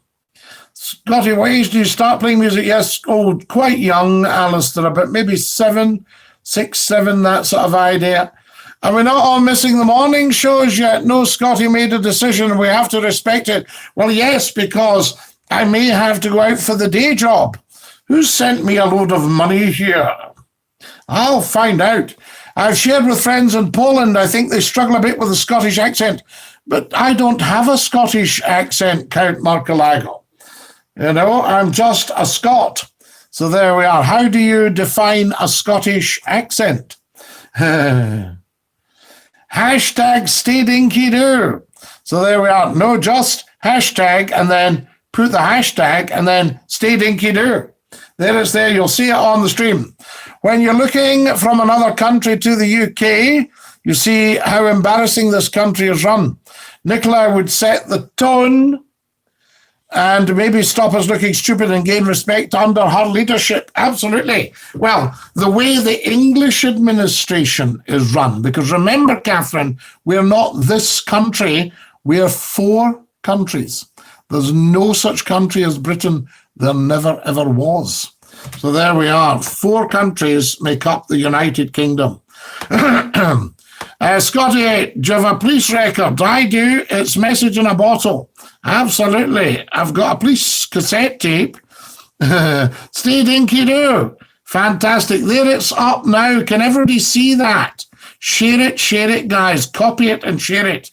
Scotty, what age do you start playing music? Yes, quite young, Alistair, about maybe 7, 6, 7, that sort of idea. And we're not all missing the morning shows yet. No, Scotty made a decision. We have to respect it. Well, yes, because I may have to go out for the day job. Who sent me a load of money here? I'll find out. I've shared with friends in Poland. I think they struggle a bit with the Scottish accent. But I don't have a Scottish accent, Count Marcalago. You know, I'm just a Scot. So there we are. How do you define a Scottish accent? Hashtag Stay Dinky Doo. So there we are. No, just hashtag and then put the hashtag and then Stay Dinky Doo. There it's there. You'll see it on the stream. When you're looking from another country to the UK, you see how embarrassing this country is run. Nicola would set the tone and maybe stop us looking stupid and gain respect under her leadership. Absolutely. Well, the way the English administration is run, because remember, Catherine, we're not this country, we're 4 countries. There's no such country as Britain. There never, ever was. So there we are. 4 countries make up the United Kingdom. Scotty, do you have a police record? I do. It's Message in a Bottle. Absolutely. I've got a police cassette tape. Stay Dinky Doo. Fantastic. There it's up now. Can everybody see that? Share it, guys. Copy it and share it.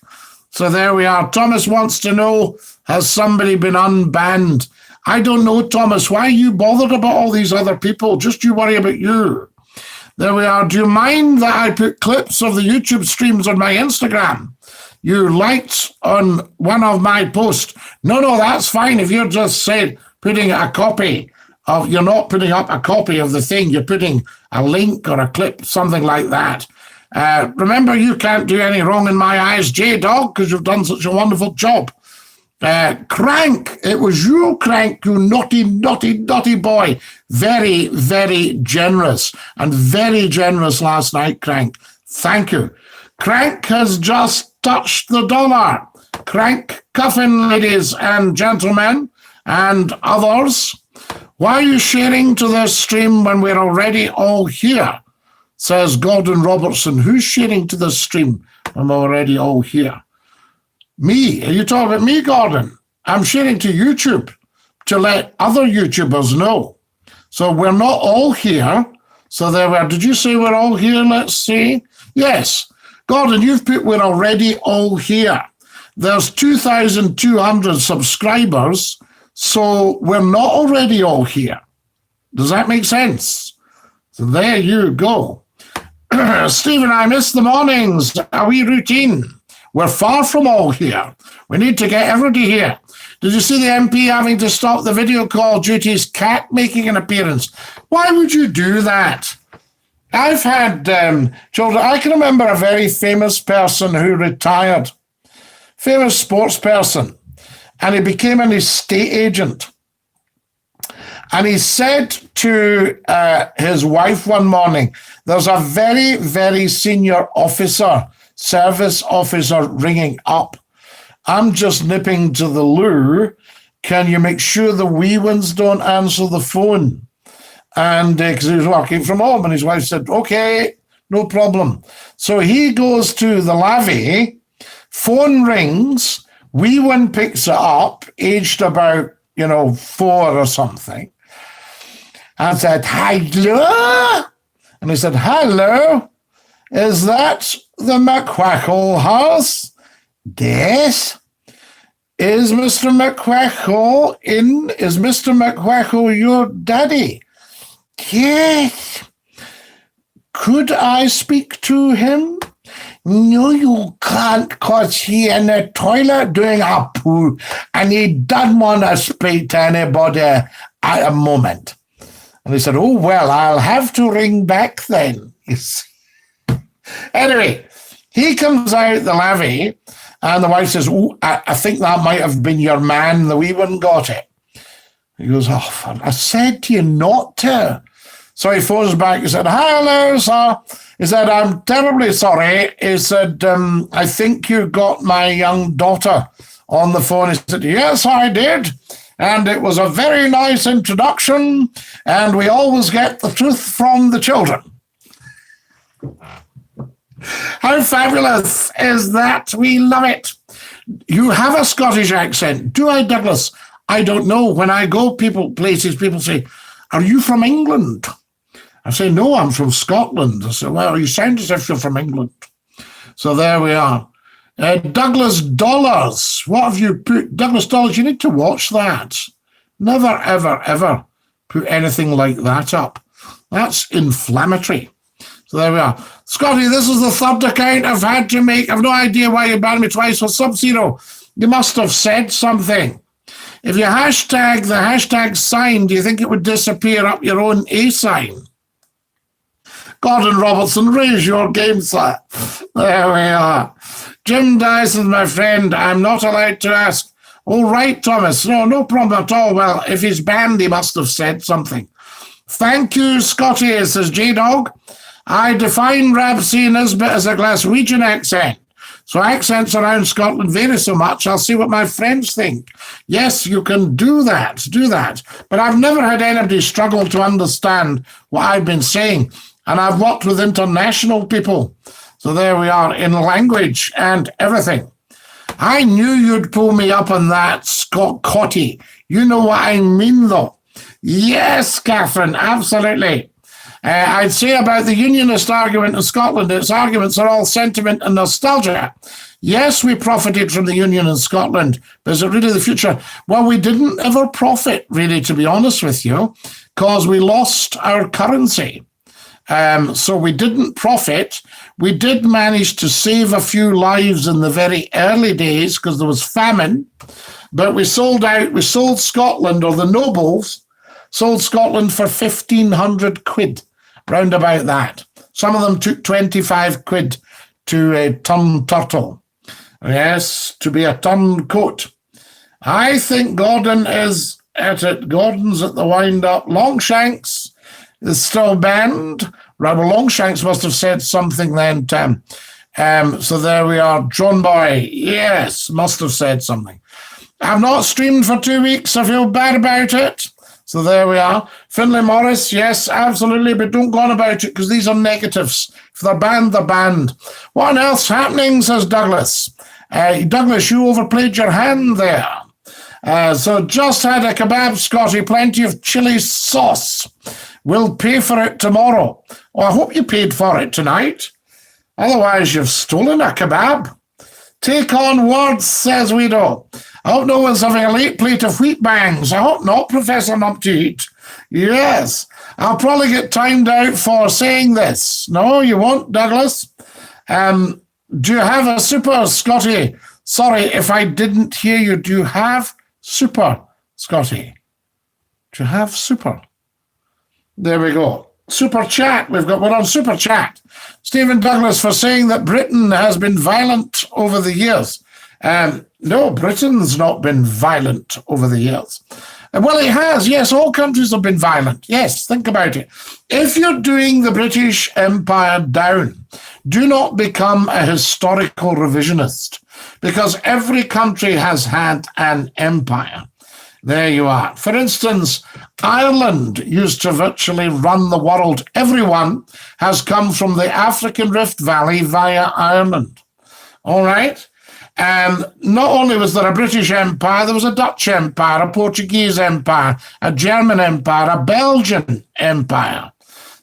So there we are. Thomas wants to know, has somebody been unbanned? I don't know, Thomas. Why are you bothered about all these other people? Just you worry about you. There we are. Do you mind that I put clips of the YouTube streams on my Instagram? You liked on one of my posts. No, that's fine. If you're just putting a copy of, you're not putting up a copy of the thing. You're putting a link or a clip, something like that. Remember, you can't do any wrong in my eyes, J-Dog, because you've done such a wonderful job. Crank, it was you, Crank, you naughty boy. Very, very generous and very generous last night, Crank. Thank you. Crank has just touched the dollar. Crank Cuffin, ladies and gentlemen, and others. Why are you sharing to this stream when we're already all here? Says Gordon Robertson. Who's sharing to this stream when we're already all here? Me? Are you talking about me, Gordon? I'm sharing to YouTube to let other YouTubers know. So we're not all here. So there we are. Did you say we're all here? Let's see. Yes. Gordon, you've put we're already all here. There's 2,200 subscribers, so we're not already all here. Does that make sense? So there you go. Stephen, I miss the mornings. A wee routine. We're far from all here. We need to get everybody here. Did you see the MP having to stop the video call due to his cat making an appearance? Why would you do that? I've had children. I can remember a very famous person who retired, famous sports person, and he became an estate agent. And he said to his wife one morning, there's a very, very senior officer, service officer ringing up. I'm just nipping to the loo. Can you make sure the wee ones don't answer the phone? And because he was working from home, and his wife said, okay, no problem. So he goes to the lavvy, phone rings, wee one picks it up, aged about, 4 or something, and said, hello? And he said, hello? Is that the McQuackle house? Yes. Is Mr. McQuackle in? Is Mr. McQuackle your daddy? Yes. Could I speak to him? No, you can't, because he's in the toilet doing a poo, and he doesn't want to speak to anybody at a moment. And he said, oh, well, I'll have to ring back then. Anyway, he comes out the lavvy, And the wife says, oh, I think that might have been your man. The wee one got it. He goes, oh, I said to you not to. So he phones back. He said, hello, sir. He said, I'm terribly sorry. He said, I think you got my young daughter on the phone. He said, yes, I did. And it was a very nice introduction. And we always get the truth from the children. How fabulous is that? We love it. You have a Scottish accent. Do I, Douglas? I don't know. When I go places, people say, are you from England? I say, no, I'm from Scotland. I say, well, you sound as if you're from England. So there we are. Douglas Dollars. What have you put? Douglas Dollars, you need to watch that. Never, ever, ever put anything like that up. That's inflammatory. So there we are. Scotty, this is the third account I've had to make. I've no idea why you banned me twice for Sub-Zero. You must have said something. If you hashtag the hashtag sign, do you think it would disappear up your own A sign? Gordon Robertson, raise your game, sir. There we are. Jim Dyson, my friend, I'm not allowed to ask. All right, Thomas. No problem at all. Well, if he's banned, he must have said something. Thank you, Scotty, says J-Dog. I define Rabsy Nisbet as a Glaswegian accent. So accents around Scotland vary so much, I'll see what my friends think. Yes, you can do that. But I've never had anybody struggle to understand what I've been saying. And I've worked with international people. So there we are, in language and everything. I knew you'd pull me up on that, Scott Cotty. You know what I mean, though. Yes, Catherine, absolutely. I'd say about the unionist argument in Scotland, its arguments are all sentiment and nostalgia. Yes, we profited from the union in Scotland, but is it really the future? Well, we didn't ever profit, really, to be honest with you, because we lost our currency. So we didn't profit. We did manage to save a few lives in the very early days because there was famine, but we sold Scotland, or the nobles sold Scotland for 1,500 quid, round about that. Some of them took 25 quid to a ton turtle. Yes, to be a ton coat. I think Gordon is at it. Gordon's at the wind-up. Longshanks is still banned. Robert Longshanks must have said something then, Tam. So there we are. John Boy, yes, must have said something. I've not streamed for 2 weeks. I feel bad about it. So there we are. Finlay Morris, yes, absolutely, but don't go on about it because these are negatives. If they're banned, they're banned. What on earth's happening, says Douglas. Douglas, you overplayed your hand there. So just had a kebab, Scotty, plenty of chili sauce. We'll pay for it tomorrow. Well, I hope you paid for it tonight. Otherwise, you've stolen a kebab. Take on words, says Widow. I hope no one's having a late plate of wheat bangs. I hope not, Professor Numpty. Yes, I'll probably get timed out for saying this. No, you won't, Douglas. Do you have a super, Scotty? Sorry if I didn't hear you. Do you have super, Scotty? Do you have super? There we go. Super chat. We're on super chat. Stephen Douglas for saying that Britain has been violent over the years. No, Britain's not been violent over the years. Well, it has. Yes, all countries have been violent. Yes, think about it. If you're doing the British Empire down, do not become a historical revisionist, because every country has had an empire. There you are. For instance, Ireland used to virtually run the world. Everyone has come from the African Rift Valley via Ireland. All right? And not only was there a British Empire, there was a Dutch Empire, a Portuguese Empire, a German Empire, a Belgian Empire.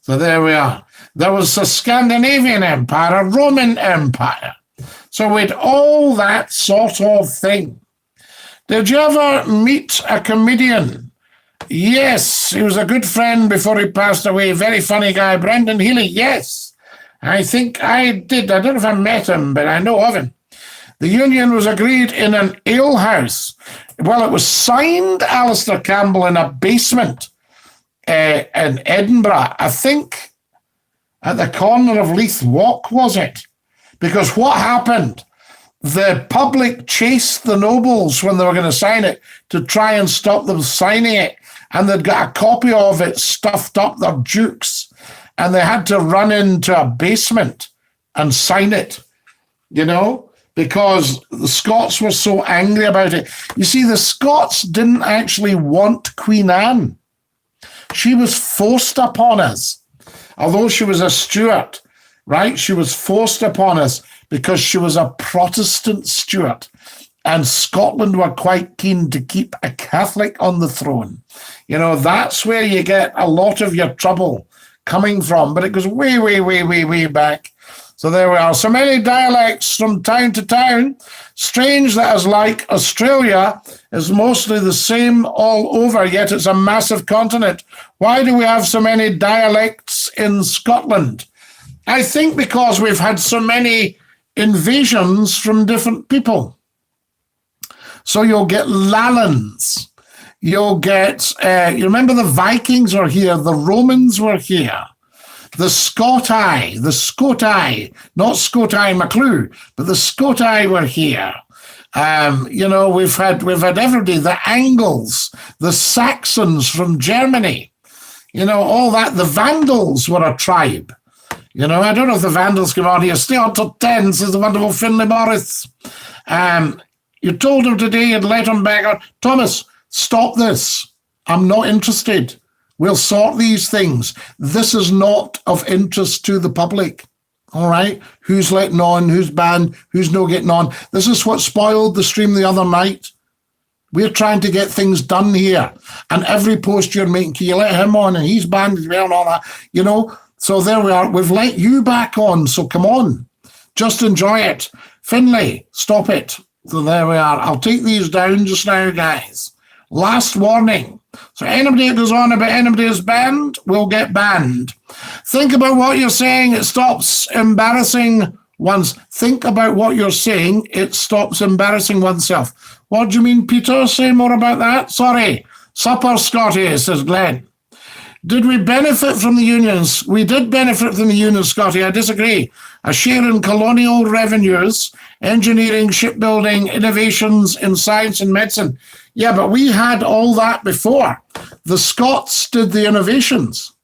So there we are. There was a Scandinavian Empire, a Roman Empire. So with all that sort of thing. Did you ever meet a comedian? Yes, he was a good friend before he passed away. Very funny guy, Brendan Healy. Yes, I think I did. I don't know if I met him, but I know of him. The union was agreed in an alehouse. Well, it was signed, Alistair Campbell, in a basement in Edinburgh. I think at the corner of Leith Walk, was it? Because what happened? the public chased the nobles when they were going to sign it to try and stop them signing it. And they'd got a copy of it stuffed up their dukes. And they had to run into a basement and sign it, you know, because the Scots were so angry about it. You see, the Scots didn't actually want Queen Anne. She was forced upon us. Although she was a Stuart, right? She was forced upon us because she was a Protestant Stuart. And Scotland were quite keen to keep a Catholic on the throne. You know, that's where you get a lot of your trouble coming from. But it goes way, way, way, way, way back. So there we are. So many dialects from town to town. Strange that as like Australia is mostly the same all over, yet it's a massive continent. Why do we have so many dialects in Scotland? I think because we've had so many invasions from different people. So you'll get Lalans. You'll get, you remember the Vikings were here, the Romans were here. The Scottie, not Scottie Mcclue, but the Scottie were here. You know, we've had everybody, the Angles, the Saxons from Germany, you know, all that. The Vandals were a tribe. You know, I don't know if the Vandals come on here. Stay on till 10, says the wonderful Finlay Morris. You told him today and let him back on. Thomas, stop this. I'm not interested. We'll sort these things. This is not of interest to the public. All right? Who's letting on, who's banned, who's no getting on. This is what spoiled the stream the other night. We're trying to get things done here. And every post you're making, can you let him on? And he's banned as well and all that. You know? So there we are. We've let you back on. So come on. Just enjoy it. Finlay, stop it. So there we are. I'll take these down just now, guys. Last warning. So anybody that goes on about anybody is banned will get banned. Think about what you're saying. It stops embarrassing one's. Think about what you're saying. It stops embarrassing oneself. What do you mean, Peter? Say more about that. Sorry. Supper, Scotty, says Glenn. Did we benefit from the unions? We did benefit from the unions, Scotty. I disagree. A share in colonial revenues, engineering, shipbuilding, innovations in science and medicine. Yeah, but we had all that before. The Scots did the innovations.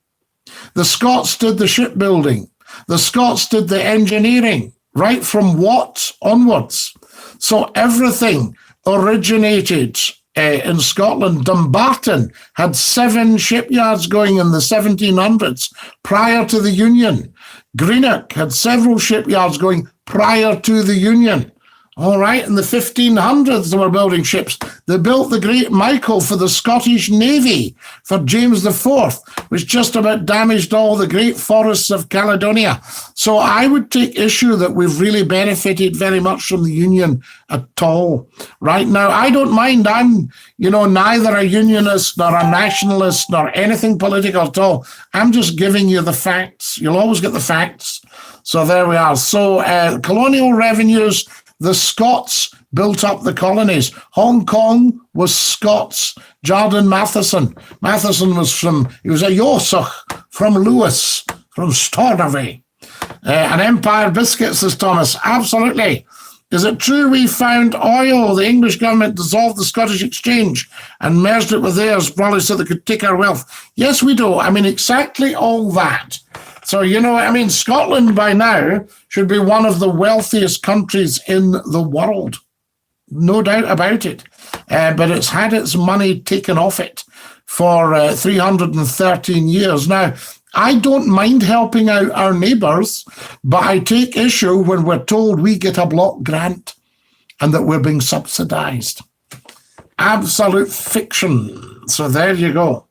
The Scots did the shipbuilding. The Scots did the engineering, right from Watt onwards. So everything originated in Scotland. Dumbarton had 7 shipyards going in the 1700s prior to the Union. Greenock had several shipyards going prior to the Union. All right, in the 1500s, they were building ships. They built the Great Michael for the Scottish Navy for James IV, which just about damaged all the great forests of Caledonia. So I would take issue that we've really benefited very much from the Union at all. Right now, I don't mind. I'm, neither a unionist nor a nationalist nor anything political at all. I'm just giving you the facts. You'll always get the facts. So there we are. So colonial revenues, the Scots built up the colonies. Hong Kong was Scots. Jordan Matheson. Matheson was he was a Yosach from Lewis, from Stornoway. An Empire Biscuit, says Thomas. Absolutely. Is it true we found oil? The English government dissolved the Scottish Exchange and merged it with theirs, probably so they could take our wealth. Yes, we do. I mean, exactly all that. So, Scotland by now should be one of the wealthiest countries in the world. No doubt about it. But it's had its money taken off it for 313 years. Now, I don't mind helping out our neighbours, but I take issue when we're told we get a block grant and that we're being subsidised. Absolute fiction. So there you go.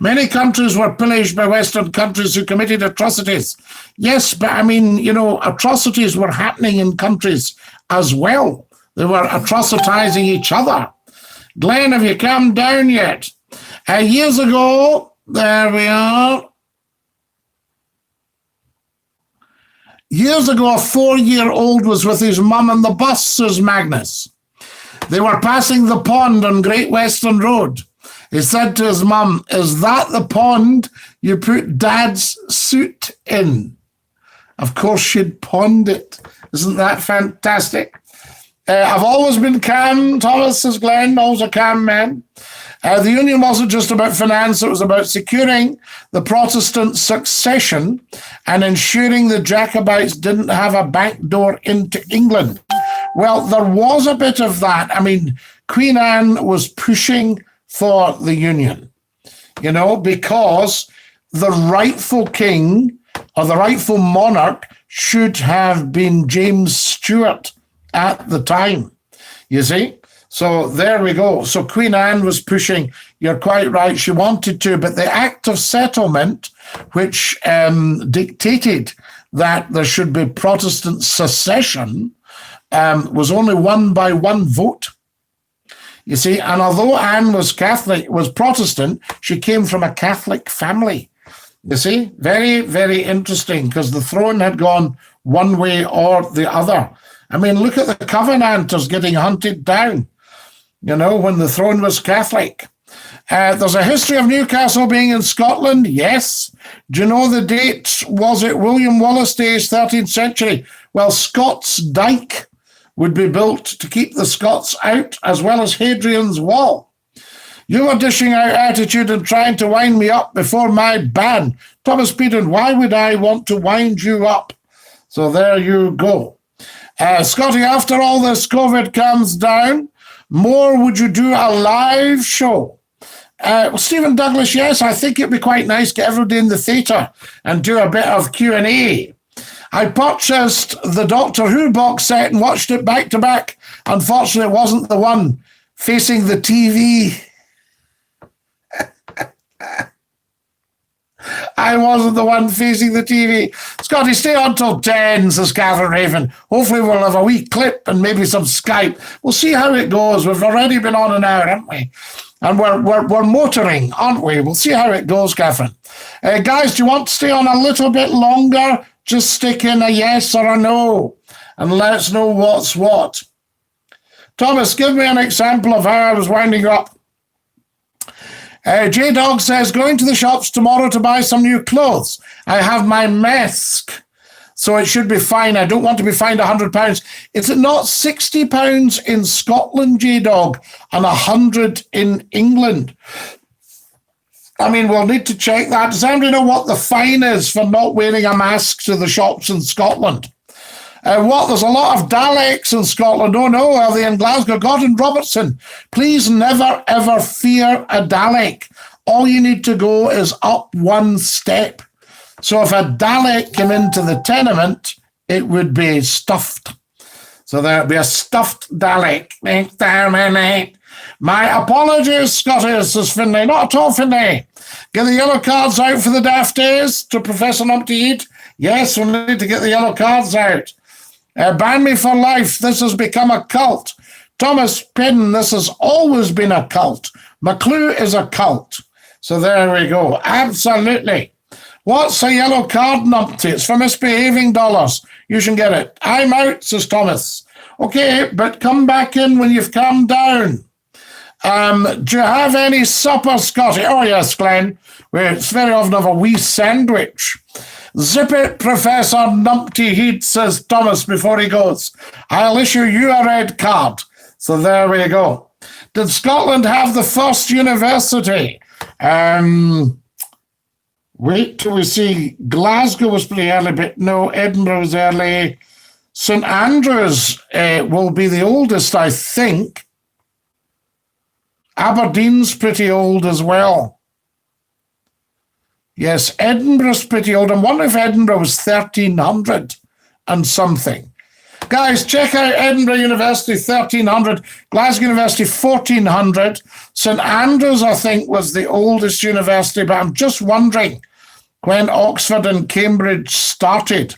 Many countries were pillaged by Western countries who committed atrocities. Yes, but atrocities were happening in countries as well. They were atrocitizing each other. Glenn, have you come down yet? Years ago, there we are. Years ago, a 4-year-old was with his mum on the bus, says Magnus. They were passing the pond on Great Western Road. He said to his mum, "Is that the pond you put Dad's suit in?" Of course, she'd pawned it. Isn't that fantastic? I've always been calm, Thomas, says Glenn, always a calm man. The union wasn't just about finance, it was about securing the Protestant succession and ensuring the Jacobites didn't have a back door into England. Well, there was a bit of that. I mean, Queen Anne was pushing for the union, because the rightful king or the rightful monarch should have been James Stuart at the time, you see? So there we go. So Queen Anne was pushing, you're quite right, she wanted to, but the Act of Settlement, which dictated that there should be Protestant secession, was only won by one vote. You see, and although Anne was Protestant, she came from a Catholic family. You see, very, very interesting, because the throne had gone one way or the other. I mean, look at the Covenanters getting hunted down, when the throne was Catholic. There's a history of Newcastle being in Scotland, yes. Do you know the date? Was it William Wallace Days, 13th century? Well, Scots Dyke would be built to keep the Scots out, as well as Hadrian's Wall. You were dishing out attitude and trying to wind me up before my ban. Thomas Peden, why would I want to wind you up? So there you go. Scotty, after all this COVID comes down, would you do a live show? Stephen Douglas, yes, I think it'd be quite nice to get everybody in the theatre and do a bit of Q&A. I purchased the Doctor Who box set and watched it back to back. Unfortunately, it wasn't the one facing the TV. I wasn't the one facing the TV. Scotty, stay on till 10, says Catherine Raven. Hopefully we'll have a wee clip and maybe some Skype. We'll see how it goes. We've already been on an hour, haven't we? And we're motoring, aren't we? We'll see how it goes, Catherine. Guys, do you want to stay on a little bit longer? Just stick in a yes or a no and let us know what's what. Thomas, give me an example of how I was winding up. J-Dog says, going to the shops tomorrow to buy some new clothes. I have my mask, so it should be fine. I don't want to be fined £100. Is it not £60 in Scotland, J-Dog, and £100 in England? I mean, we'll need to check that. Does anybody know what the fine is for not wearing a mask to the shops in Scotland? There's a lot of Daleks in Scotland. Oh no, are they in Glasgow? Gordon Robertson, please never ever fear a Dalek. All you need to go is up one step. So if a Dalek came into the tenement, it would be stuffed. So there'd be a stuffed Dalek. My apologies, Scotty, says Finlay. Not at all, Finlay. Get the yellow cards out for the daft days to Professor Numpty. Yes, we need to get the yellow cards out. Ban me for life. This has become a cult. Thomas Peden, this has always been a cult. Mcclue is a cult. So there we go. Absolutely. What's a yellow card, Numpty? It's for misbehaving dollars. You should get it. I'm out, says Thomas. Okay, but come back in when you've calmed down. Do you have any supper, Scotty? Oh, yes, Glenn. It's very often of a wee sandwich. Zip it, Professor Numpty Heat, says Thomas before he goes. I'll issue you a red card. So there we go. Did Scotland have the first university? Wait till we see. Glasgow was pretty early, but no, Edinburgh was early. St Andrews will be the oldest, I think. Aberdeen's pretty old as well. Yes, Edinburgh's pretty old. I'm wondering if Edinburgh was 1300 and something. Guys, check out Edinburgh University, 1300. Glasgow University, 1400. St Andrews, I think, was the oldest university, but I'm just wondering when Oxford and Cambridge started,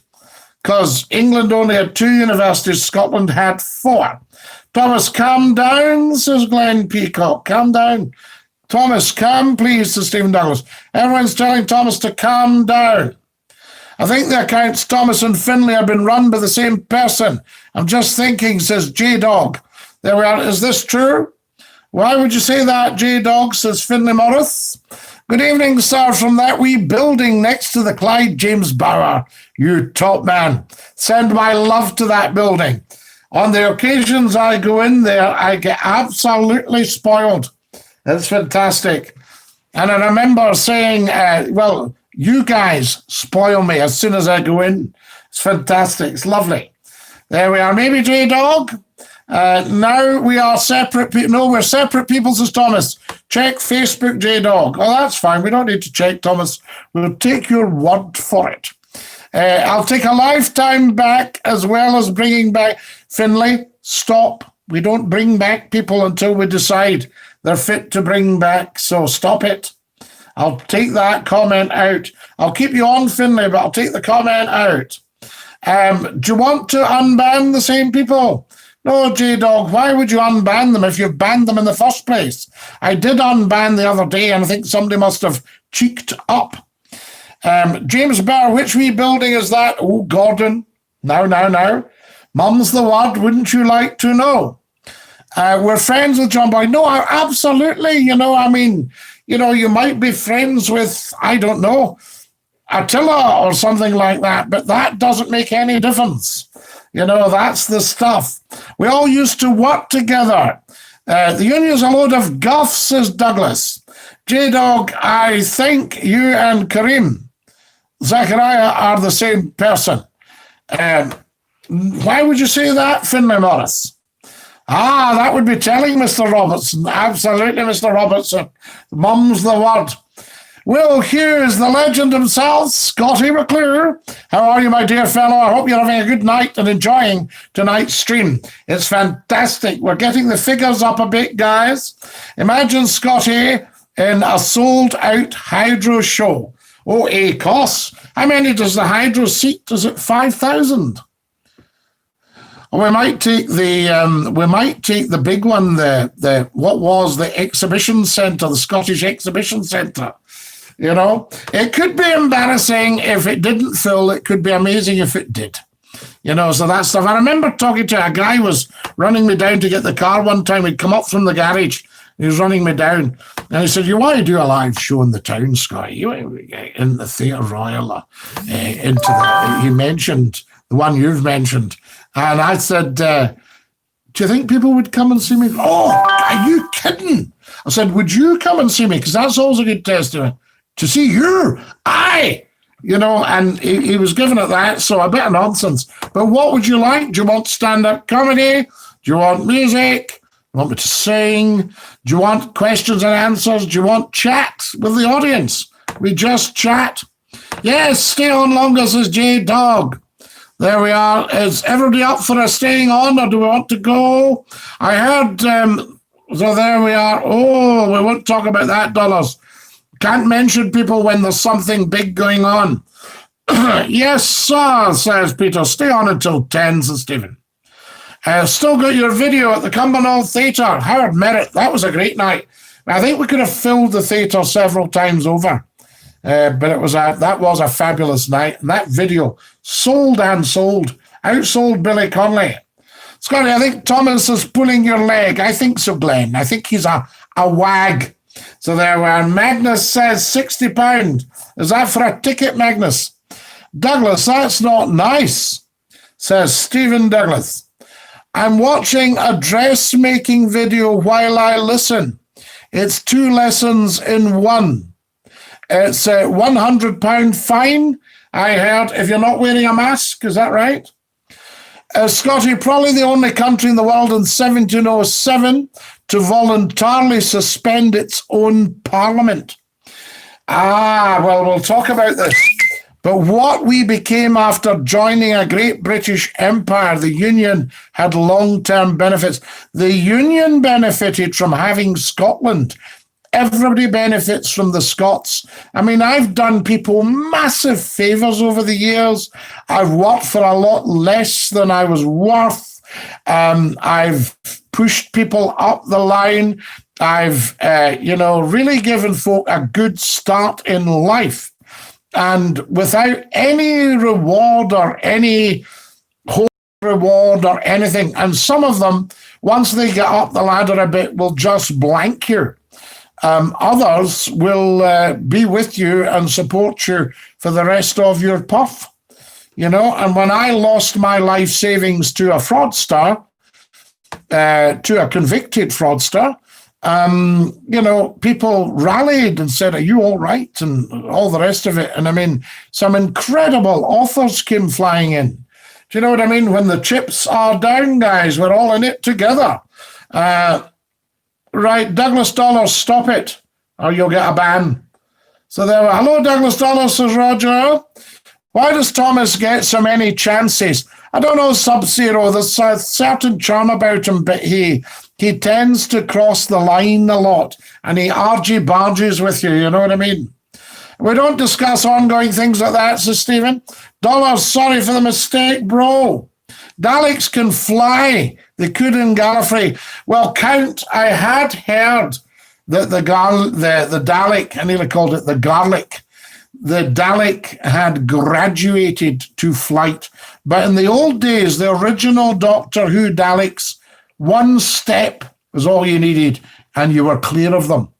because England only had 2 universities, Scotland had 4. Thomas, calm down, says Glenn Peacock. Calm down. Thomas, calm, please, says Stephen Douglas. Everyone's telling Thomas to calm down. I think the accounts Thomas and Finlay have been run by the same person. I'm just thinking, says J-Dog. There we are. Is this true? Why would you say that, J-Dog, says Finlay Morris. Good evening, sir, from that wee building next to the Clyde James Bower. You top man. Send my love to that building. On the occasions I go in there, I get absolutely spoiled. It's fantastic. And I remember saying, well, you guys spoil me as soon as I go in. It's fantastic. It's lovely. There we are. Maybe J-Dog. Now we are separate people. No, we're separate people, says Thomas. Check Facebook, J-Dog. Oh, that's fine. We don't need to check, Thomas. We'll take your word for it. I'll take a lifetime back as well as bringing back. Finlay, stop. We don't bring back people until we decide they're fit to bring back. So stop it. I'll take that comment out. I'll keep you on, Finlay, but I'll take the comment out. Do you want to unban the same people? No, J-Dog, why would you unban them if you've banned them in the first place? I did unban the other day, and I think somebody must have cheeked up. James Barr, which wee building is that? Oh, Gordon. Now. Mum's the word, wouldn't you like to know? We're friends with John Boyd. No, absolutely. You might be friends with, I don't know, Attila or something like that, but that doesn't make any difference. That's the stuff. We all used to work together. The union's a load of guff, says Douglas. J-Dog, I think you and Karim Zachariah are the same person. Why would you say that, Finlay Morris? That would be telling, Mr. Robertson. Absolutely, Mr. Robertson. Mum's the word. Well, here's the legend himself, Scottie Mcclue. How are you, my dear fellow? I hope you're having a good night and enjoying tonight's stream. It's fantastic. We're getting the figures up a bit, guys. Imagine Scottie in a sold-out hydro show. Oh, costs. How many does the hydro seat? Is it 5,000? We might take the big one, what was the exhibition centre, the Scottish Exhibition Centre. It could be embarrassing if it didn't fill. It could be amazing if it did. So that stuff. I remember talking to a guy who was running me down to get the car one time. He'd come up from the garage. He was running me down. And he said, you want to do a live show in the town, Scottie? You in the Theatre Royal, he mentioned the one you've mentioned. And I said, do you think people would come and see me? Oh, are you kidding? I said, would you come and see me? Because that's always a good testament. To see you, and he was giving it that, so a bit of nonsense. But what would you like? Do you want stand-up comedy? Do you want music? Do you want me to sing? Do you want questions and answers? Do you want chat with the audience? We just chat. Yes, stay on longer, says J-Dog. There we are. Is everybody up for us staying on, or do we want to go? I heard, so there we are. Oh, we won't talk about that, dollars. Can't mention people when there's something big going on. Yes, sir, says Peter. Stay on until 10, says Stephen. Still got your video at the Cumbernauld Theatre. Howard Merritt, that was a great night. I think we could have filled the theatre several times over. But that was a fabulous night. And that video sold and sold. Outsold Billy Connolly. Scottie, I think Thomas is pulling your leg. I think so, Glenn. I think he's a wag. So there we are. Magnus says £60. Is that for a ticket, Magnus? Douglas, that's not nice, says Stephen Douglas. I'm watching a dressmaking video while I listen. It's 2 lessons in one. It's a £100 fine, I heard, if you're not wearing a mask. Is that right? Scottie, probably the only country in the world in 1707 to voluntarily suspend its own parliament. Well, we'll talk about this. But what we became after joining a great British empire, the Union had long-term benefits. The Union benefited from having Scotland. Everybody benefits from the Scots. I mean, I've done people massive favours over the years. I've worked for a lot less than I was worth. I've pushed people up the line. I've, really given folk a good start in life. And without any reward or any hope reward or anything. And some of them, once they get up the ladder a bit, will just blank you. Others will be with you and support you for the rest of your puff. you know, and when I lost my life savings to a fraudster, to a convicted fraudster, you know, people rallied and said, "Are you all right?" and all the rest of it. And I mean, some incredible authors came flying in. Do you know what I mean? When the chips are down, guys, we're all in it together. Right, Douglas Dollars, stop it, or you'll get a ban. So there we are. Hello, Douglas Dollars, says Roger. Why does Thomas get so many chances? I don't know, Sub-Zero. There's a certain charm about him, but he tends to cross the line a lot, and he argy-barges with you, you know what I mean? We don't discuss ongoing things like that, says Stephen. Dollars, sorry for the mistake, bro. Daleks can fly. They could in Gallifrey. Well, Count, I had heard that the Dalek, I nearly called it the garlic, the Dalek had graduated to flight. But in the old days, the original Doctor Who Daleks, one step was all you needed, and you were clear of them.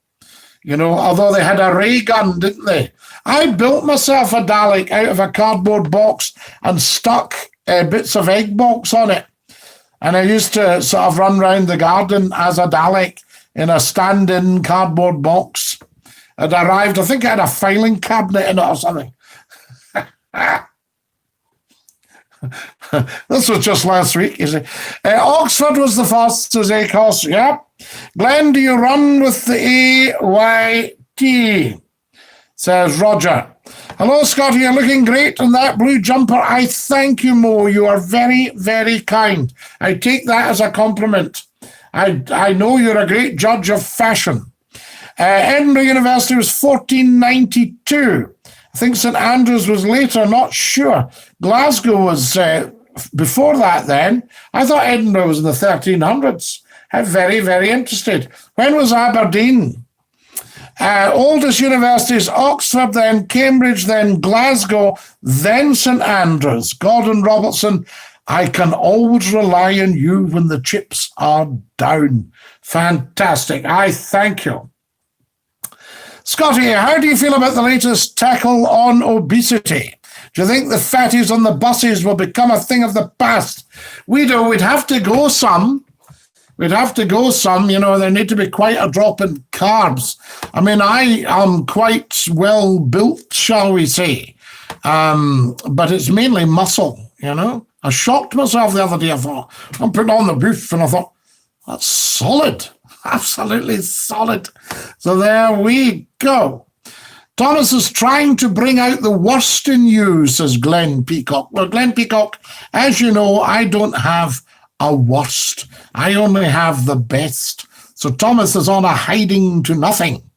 You know, although they had a ray gun, didn't they? I built myself a Dalek out of a cardboard box and stuck bits of egg box on it. And I used to sort of run around the garden as a Dalek in a stand-in cardboard box. It arrived, I think I had a filing cabinet in it or something. This was just last week, you see. Oxford was the first, says Acos. Yep. Glenn, do you run with the AYT? Says Roger. Hello, Scotty. You're looking great in that blue jumper. I thank you, Mo. You are very, very kind. I take that as a compliment. I know you're a great judge of fashion. Edinburgh University was 1492. I think St Andrews was later, not sure. Glasgow was before that then. I thought Edinburgh was in the 1300s. I'm very, very interested. When was Aberdeen? Oldest universities, Oxford, then Cambridge, then Glasgow, then St Andrews. Gordon Robertson, I can always rely on you when the chips are down. Fantastic. I thank you. Scotty, how do you feel about the latest tackle on obesity? Do you think the fatties on the buses will become a thing of the past? We do. We'd have to go some. You know, there need to be quite a drop in carbs. I mean, I am quite well built, shall we say. But it's mainly muscle, you know. I shocked myself the other day. I thought, I'm putting on the beef, and I thought, that's solid. Absolutely solid. So there we go. Thomas is trying to bring out the worst in you, says Glenn Peacock. Well, Glenn Peacock, as you know, I don't have a worst. I only have the best. So Thomas is on a hiding to nothing.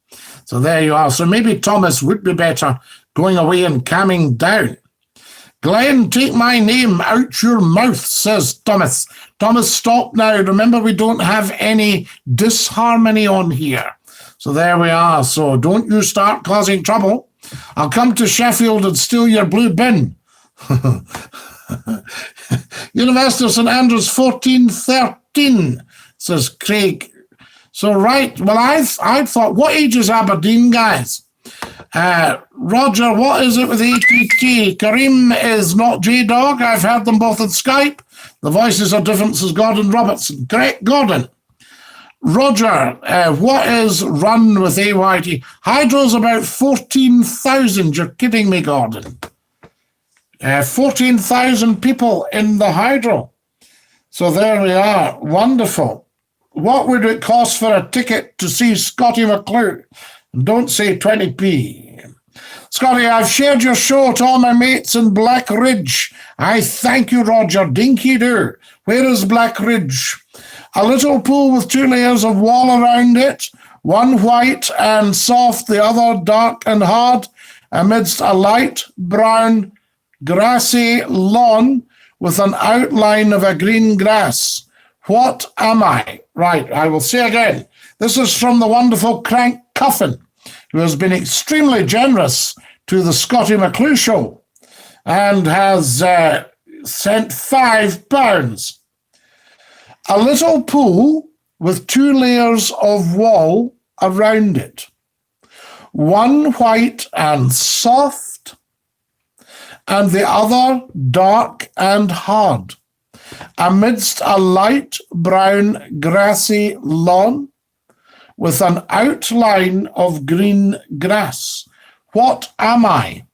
So there you are. So maybe Thomas would be better going away and calming down. Glenn, take my name out your mouth, says Thomas. Thomas, stop now. Remember, we don't have any disharmony on here. So there we are. So don't you start causing trouble. I'll come to Sheffield and steal your blue bin. University of St Andrews, 1413, says Craig. So right, well, I thought, what age is Aberdeen, guys? Roger, what is it with ATT? Kareem is not J-Dog. I've heard them both on Skype. The voices are different, says Gordon Robertson. Correct, Gordon. Roger, what is run with AYT? Hydro's about 14,000. You're kidding me, Gordon. 14,000 people in the Hydro. So there we are. Wonderful. What would it cost for a ticket to see Scottie Mcclue? Don't say 20p. Scotty, I've shared your show to all my mates in Black Ridge. I thank you, Roger. Dinky do. Where is Black Ridge? A little pool with 2 layers of wall around it, one white and soft, the other dark and hard, amidst a light brown grassy lawn with an outline of a green grass. What am I? Right, I will say again. This is from the wonderful Crank Cuffin, who has been extremely generous to the Scottie Mcclue show and has sent £5. A little pool with 2 layers of wall around it, one white and soft, and the other dark and hard, amidst a light brown grassy lawn with an outline of green grass. What am I?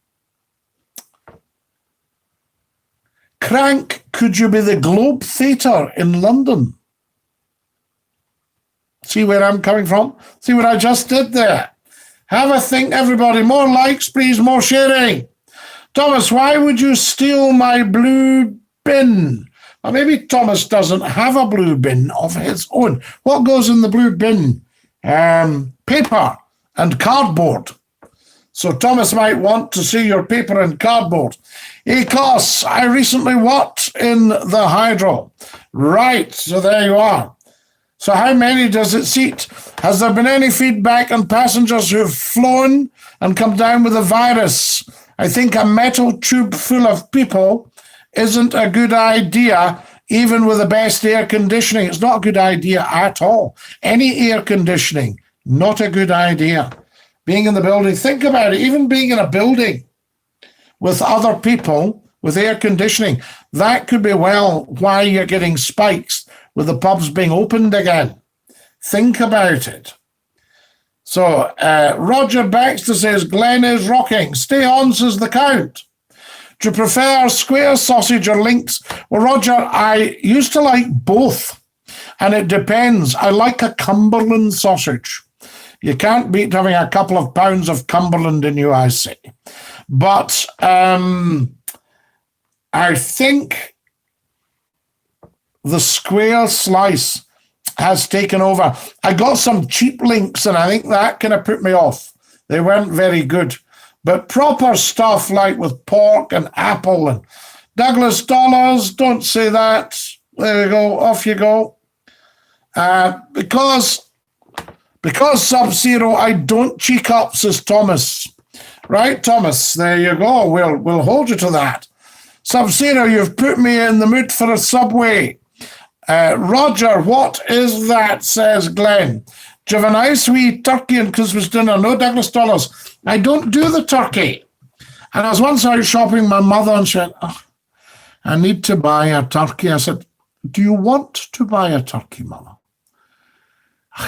Crank, could you be the Globe Theatre in London? See where I'm coming from? See what I just did there? Have a think, everybody. More likes, please, more sharing. Thomas, why would you steal my blue bin? Well, maybe Thomas doesn't have a blue bin of his own. What goes in the blue bin? Paper and cardboard. So Thomas might want to see your paper and cardboard. Ecos, I recently walked in the Hydro. Right, so there you are. So how many does it seat? Has there been any feedback on passengers who've flown and come down with the virus? I think a metal tube full of people isn't a good idea, even with the best air conditioning. It's not a good idea at all. Any air conditioning, not a good idea. Being in the building, think about it, even being in a building with other people with air conditioning, that could be, well, why you're getting spikes with the pubs being opened again. Think about it. So Roger Baxter says, Glenn is rocking. Stay on, says the Count. Do you prefer square sausage or links? Well, Roger, I used to like both, and it depends. I like a Cumberland sausage. You can't beat having a couple of pounds of Cumberland in you, I say. But I think the square slice has taken over. I got some cheap links, and I think that kind of put me off. They weren't very good. But proper stuff like with pork and apple and Douglas dollars, don't say that. There you go, off you go. Because Sub-Zero, I don't cheek up, says Thomas. Right, Thomas, there you go. We'll hold you to that. Sub-Zero, you've put me in the mood for a Subway. Roger, what is that, says Glenn. Do you have a nice wee turkey and Christmas dinner? No, Douglas dollars. I don't do the turkey. And I was once out shopping with my mother, and she said, oh, I need to buy a turkey. I said, do you want to buy a turkey, Mother?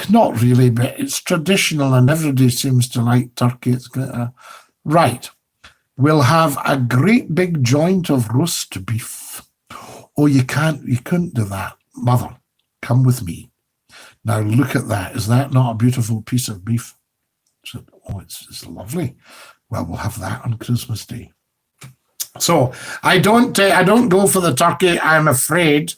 Not really, but it's traditional and everybody seems to like turkey. It's right. We'll have a great big joint of roast beef. Oh, you couldn't do that. Mother, come with me. Now look at that. Is that not a beautiful piece of beef? I said, oh, it's lovely. Well, we'll have that on Christmas Day. So I don't go for the turkey, I'm afraid.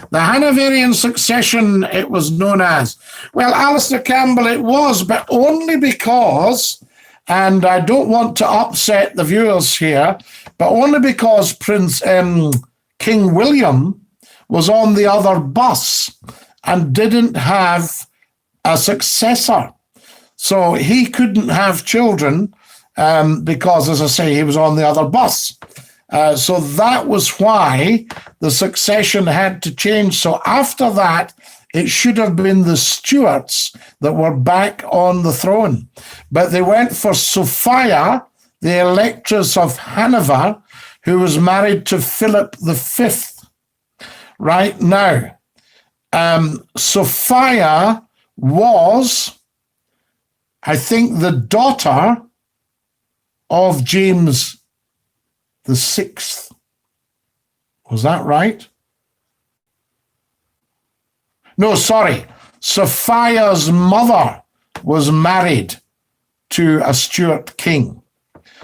The Hanoverian succession, it was known as. Well, Alistair Campbell, it was, but only because, and I don't want to upset the viewers here, but only because King William was on the other bus and didn't have a successor. So he couldn't have children because, as I say, he was on the other bus. So that was why the succession had to change. So after that, it should have been the Stuarts that were back on the throne. But they went for Sophia, the Electress of Hanover, who was married to Philip V. Right now, Sophia was, I think, the daughter of James VI. Was that right? No, sorry. Sophia's mother was married to a Stuart king.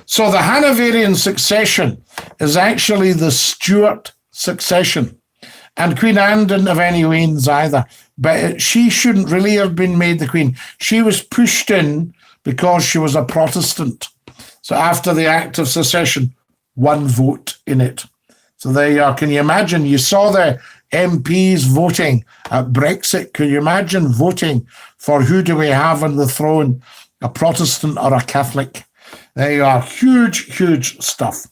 So the Hanoverian succession is actually the Stuart succession. And Queen Anne didn't have any wains either. But she shouldn't really have been made the queen. She was pushed in because she was a Protestant. So after the Act of Secession, one vote in it. So there you are. Can you imagine? You saw the MPs voting at Brexit. Can you imagine voting for who do we have on the throne, a Protestant or a Catholic? There you are. Huge, huge stuff.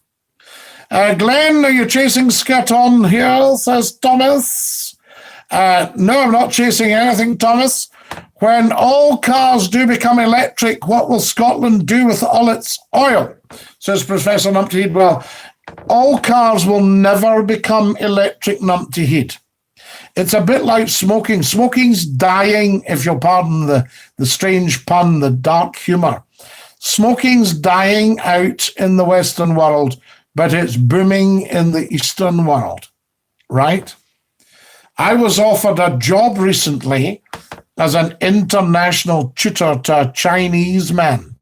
Glenn, are you chasing Scott on here, says Thomas. No, I'm not chasing anything, Thomas. When all cars do become electric, what will Scotland do with all its oil? Says Professor Numpty. Well, all cars will never become electric numpty heat. It's a bit like smoking. Smoking's dying, if you'll pardon the strange pun, the dark humor. Smoking's dying out in the Western world, but it's booming in the Eastern world, right? I was offered a job recently as an international tutor to a Chinese man.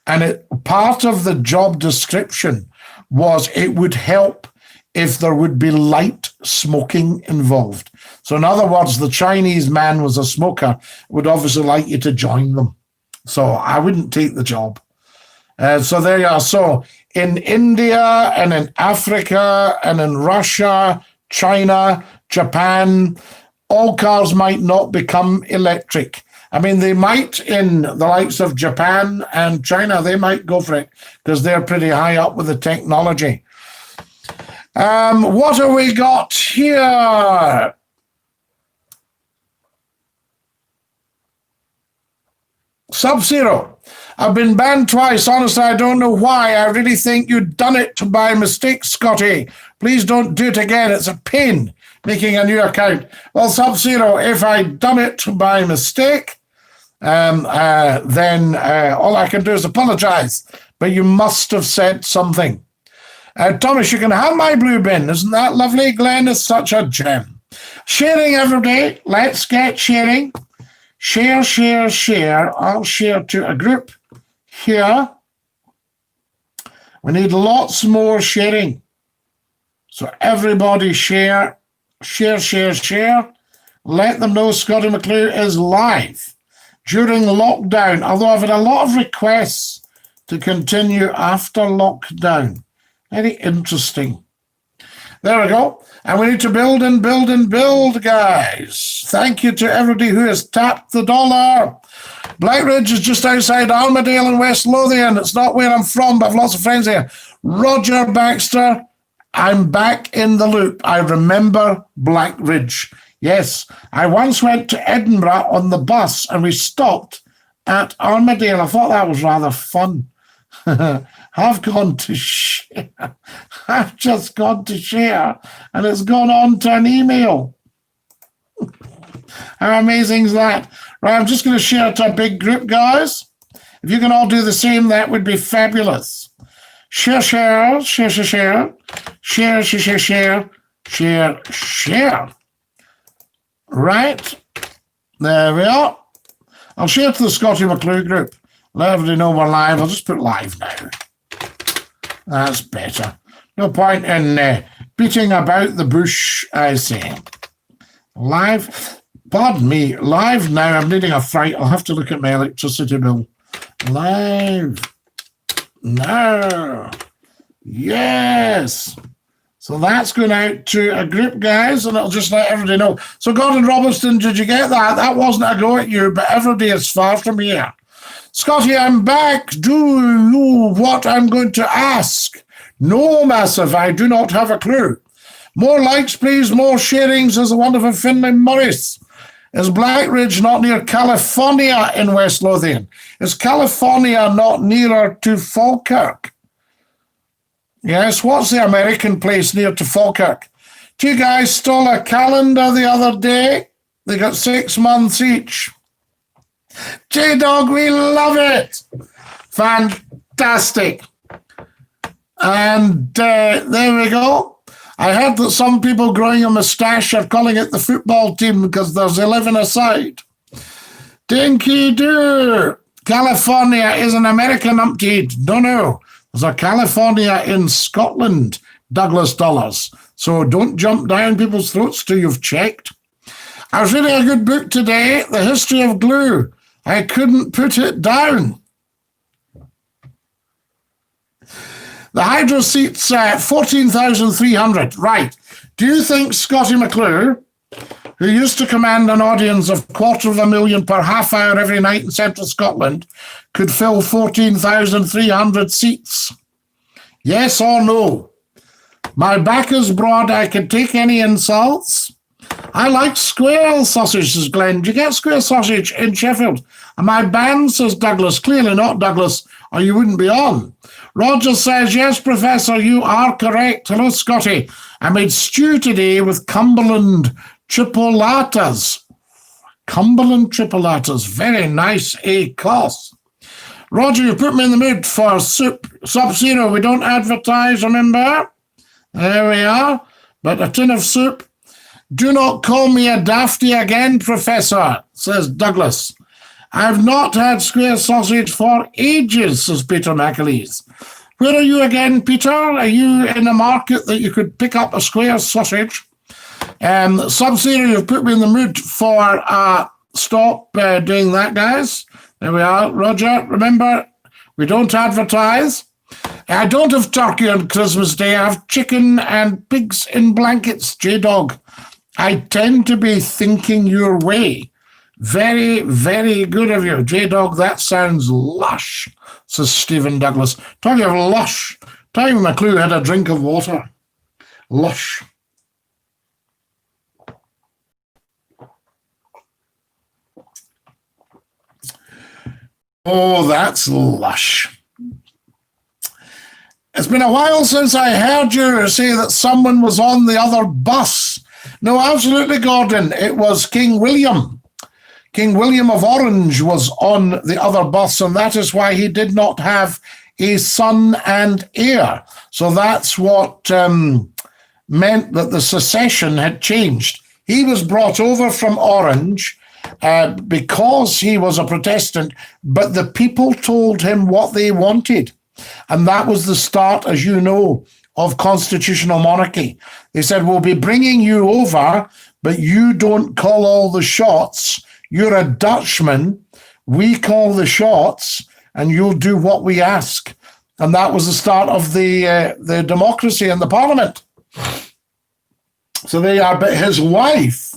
And part of the job description was it would help if there would be light smoking involved. So in other words, the Chinese man was a smoker, would obviously like you to join them. So I wouldn't take the job. So there you are. So in India and in Africa and in Russia, China, Japan, all cars might not become electric. I mean, they might in the likes of Japan and China, they might go for it because they're pretty high up with the technology. What have we got here? Sub-Zero. I've been banned twice. Honestly, I don't know why. I really think you'd done it by mistake, Scotty. Please don't do it again. It's a pain making a new account. Well, Sub-Zero, if I'd done it by mistake, then all I can do is apologize. But you must have said something. Thomas, you can have my blue bin. Isn't that lovely? Glenn is such a gem. Sharing every day. Let's get sharing. Share, share, share. I'll share to a group here. We need lots more sharing. So everybody share, share, share, share. Let them know Scottie Mcclue is live during lockdown, although I've had a lot of requests to continue after lockdown. Very interesting. There we go. And we need to build and build and build, guys. Thank you to everybody who has tapped the dollar. Blackridge is just outside Armadale in West Lothian. It's not where I'm from, but I've lots of friends here. Roger Baxter, I'm back in the loop. I remember Blackridge. Yes, I once went to Edinburgh on the bus and we stopped at Armadale. I thought that was rather fun. I've gone to share. I've just gone to share and it's gone on to an email. How amazing is that? Right, I'm just going to share it to a big group, guys. If you can all do the same, that would be fabulous. Share, share, share, share, share, share, share, share, share, share. Right, there we are. I'll share to the Scottie Mcclue group. Let everybody know we're live. I'll just put live now. That's better. No point in beating about the bush, I say. Live, pardon me, live now. I'm needing a fright. I'll have to look at my electricity bill. Live now. Yes. So that's going out to a group, guys, and it'll just let everybody know. So Gordon Robertson, did you get that? That wasn't a go at you, but everybody is far from here. Scotty, I'm back. Do you know what I'm going to ask? No, Massive, I do not have a clue. More likes, please. More sharings, as the wonderful Finlay Morris. Is Blackridge not near California in West Lothian? Is California not nearer to Falkirk? Yes, what's the American place near to Falkirk? Two guys stole a calendar the other day. They got 6 months each. J-Dog, we love it. Fantastic. And there we go. I heard that some people growing a moustache are calling it the football team because there's 11 aside. Dinky Doo. California is an American umpteen. No. There's a California in Scotland, Douglas dollars. So don't jump down people's throats till you've checked. I was reading a good book today, The History of Glue. I couldn't put it down. The hydro seat's 14,300. Right. Do you think Scottie Mcclue, who used to command an audience of 250,000 per half hour every night in central Scotland, could fill 14,300 seats? Yes or no? My back is broad. I can take any insults. I like square sausages, Glenn. Do you get square sausage in Sheffield? Am I banned, says Douglas? Clearly not, Douglas, or you wouldn't be on. Roger says, yes, Professor, you are correct. Hello, Scotty. I made stew today with Cumberland chipolatas. Cumberland chipolatas. Very nice, Cos. Roger, you put me in the mood for soup. Sub-Zero, we don't advertise, remember? There we are. But a tin of soup. Do not call me a dafty again, Professor, says Douglas. I've not had square sausage for ages, says Peter McAleese. Where are you again, Peter? Are you in a market that you could pick up a square sausage? Sub-Zero, you've put me in the mood for stop doing that, guys. There we are. Roger, remember, we don't advertise. I don't have turkey on Christmas Day. I have chicken and pigs in blankets, J-Dog. I tend to be thinking your way. Very, very good of you. J-Dog, that sounds lush, says Stephen Douglas. Talking of lush, Scottie Mcclue had a drink of water. Lush. Oh, that's lush. It's been a while since I heard you say that someone was on the other bus. No, absolutely, Gordon. It was King William. King William of Orange was on the other bus, and that is why he did not have a son and heir. So that's what meant that the succession had changed. He was brought over from Orange because he was a Protestant, but the people told him what they wanted. And that was the start, as you know, of constitutional monarchy. They said, we'll be bringing you over, but you don't call all the shots. You're a Dutchman. We call the shots, and you'll do what we ask. And that was the start of the democracy and the parliament. So there you are. But his wife,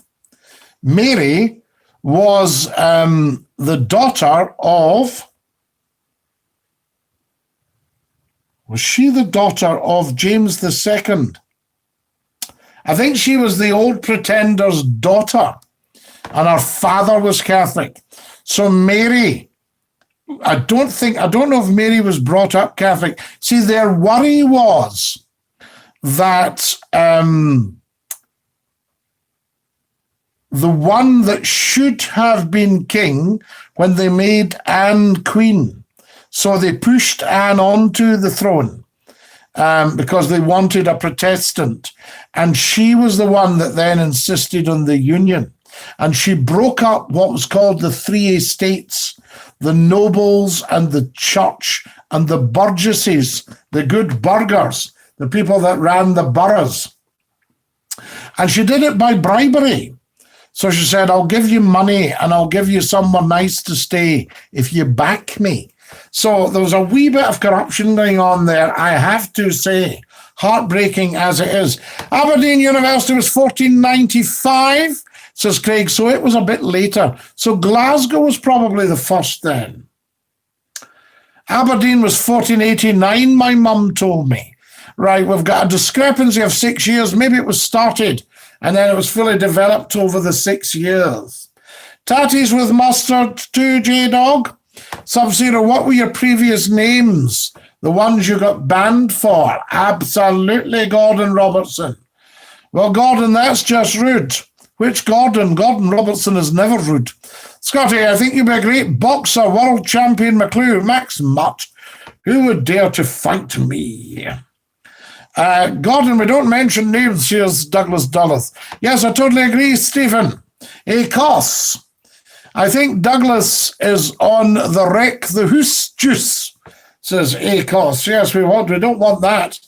Mary, was the daughter of... Was she the daughter of James II? I think she was the old pretender's daughter, and her father was Catholic. So Mary, I don't know if Mary was brought up Catholic. See, their worry was that the one that should have been king when they made Anne queen. So they pushed Anne onto the throne because they wanted a Protestant. And she was the one that then insisted on the union. And she broke up what was called the three estates, the nobles and the church and the burgesses, the good burghers, the people that ran the boroughs. And she did it by bribery. So she said, I'll give you money and I'll give you somewhere nice to stay if you back me. So there was a wee bit of corruption going on there, I have to say, heartbreaking as it is. Aberdeen University was 1495, says Craig, so it was a bit later. So Glasgow was probably the first then. Aberdeen was 1489, my mum told me. Right, we've got a discrepancy of 6 years. Maybe it was started and then it was fully developed over the 6 years. Tatties with mustard too, J-Dog. Sub-Zero, what were your previous names? The ones you got banned for? Absolutely, Gordon Robertson. Well, Gordon, that's just rude. Which Gordon? Gordon Robertson is never rude. Scotty, I think you'd be a great boxer, world champion Mcclue. Max Mutt, who would dare to fight me? Gordon, we don't mention names. Here's Douglas Duluth. Yes, I totally agree, Stephen. Cos. I think Douglas is on the wreck the hoose juice, says Cos. Yes, we don't want that.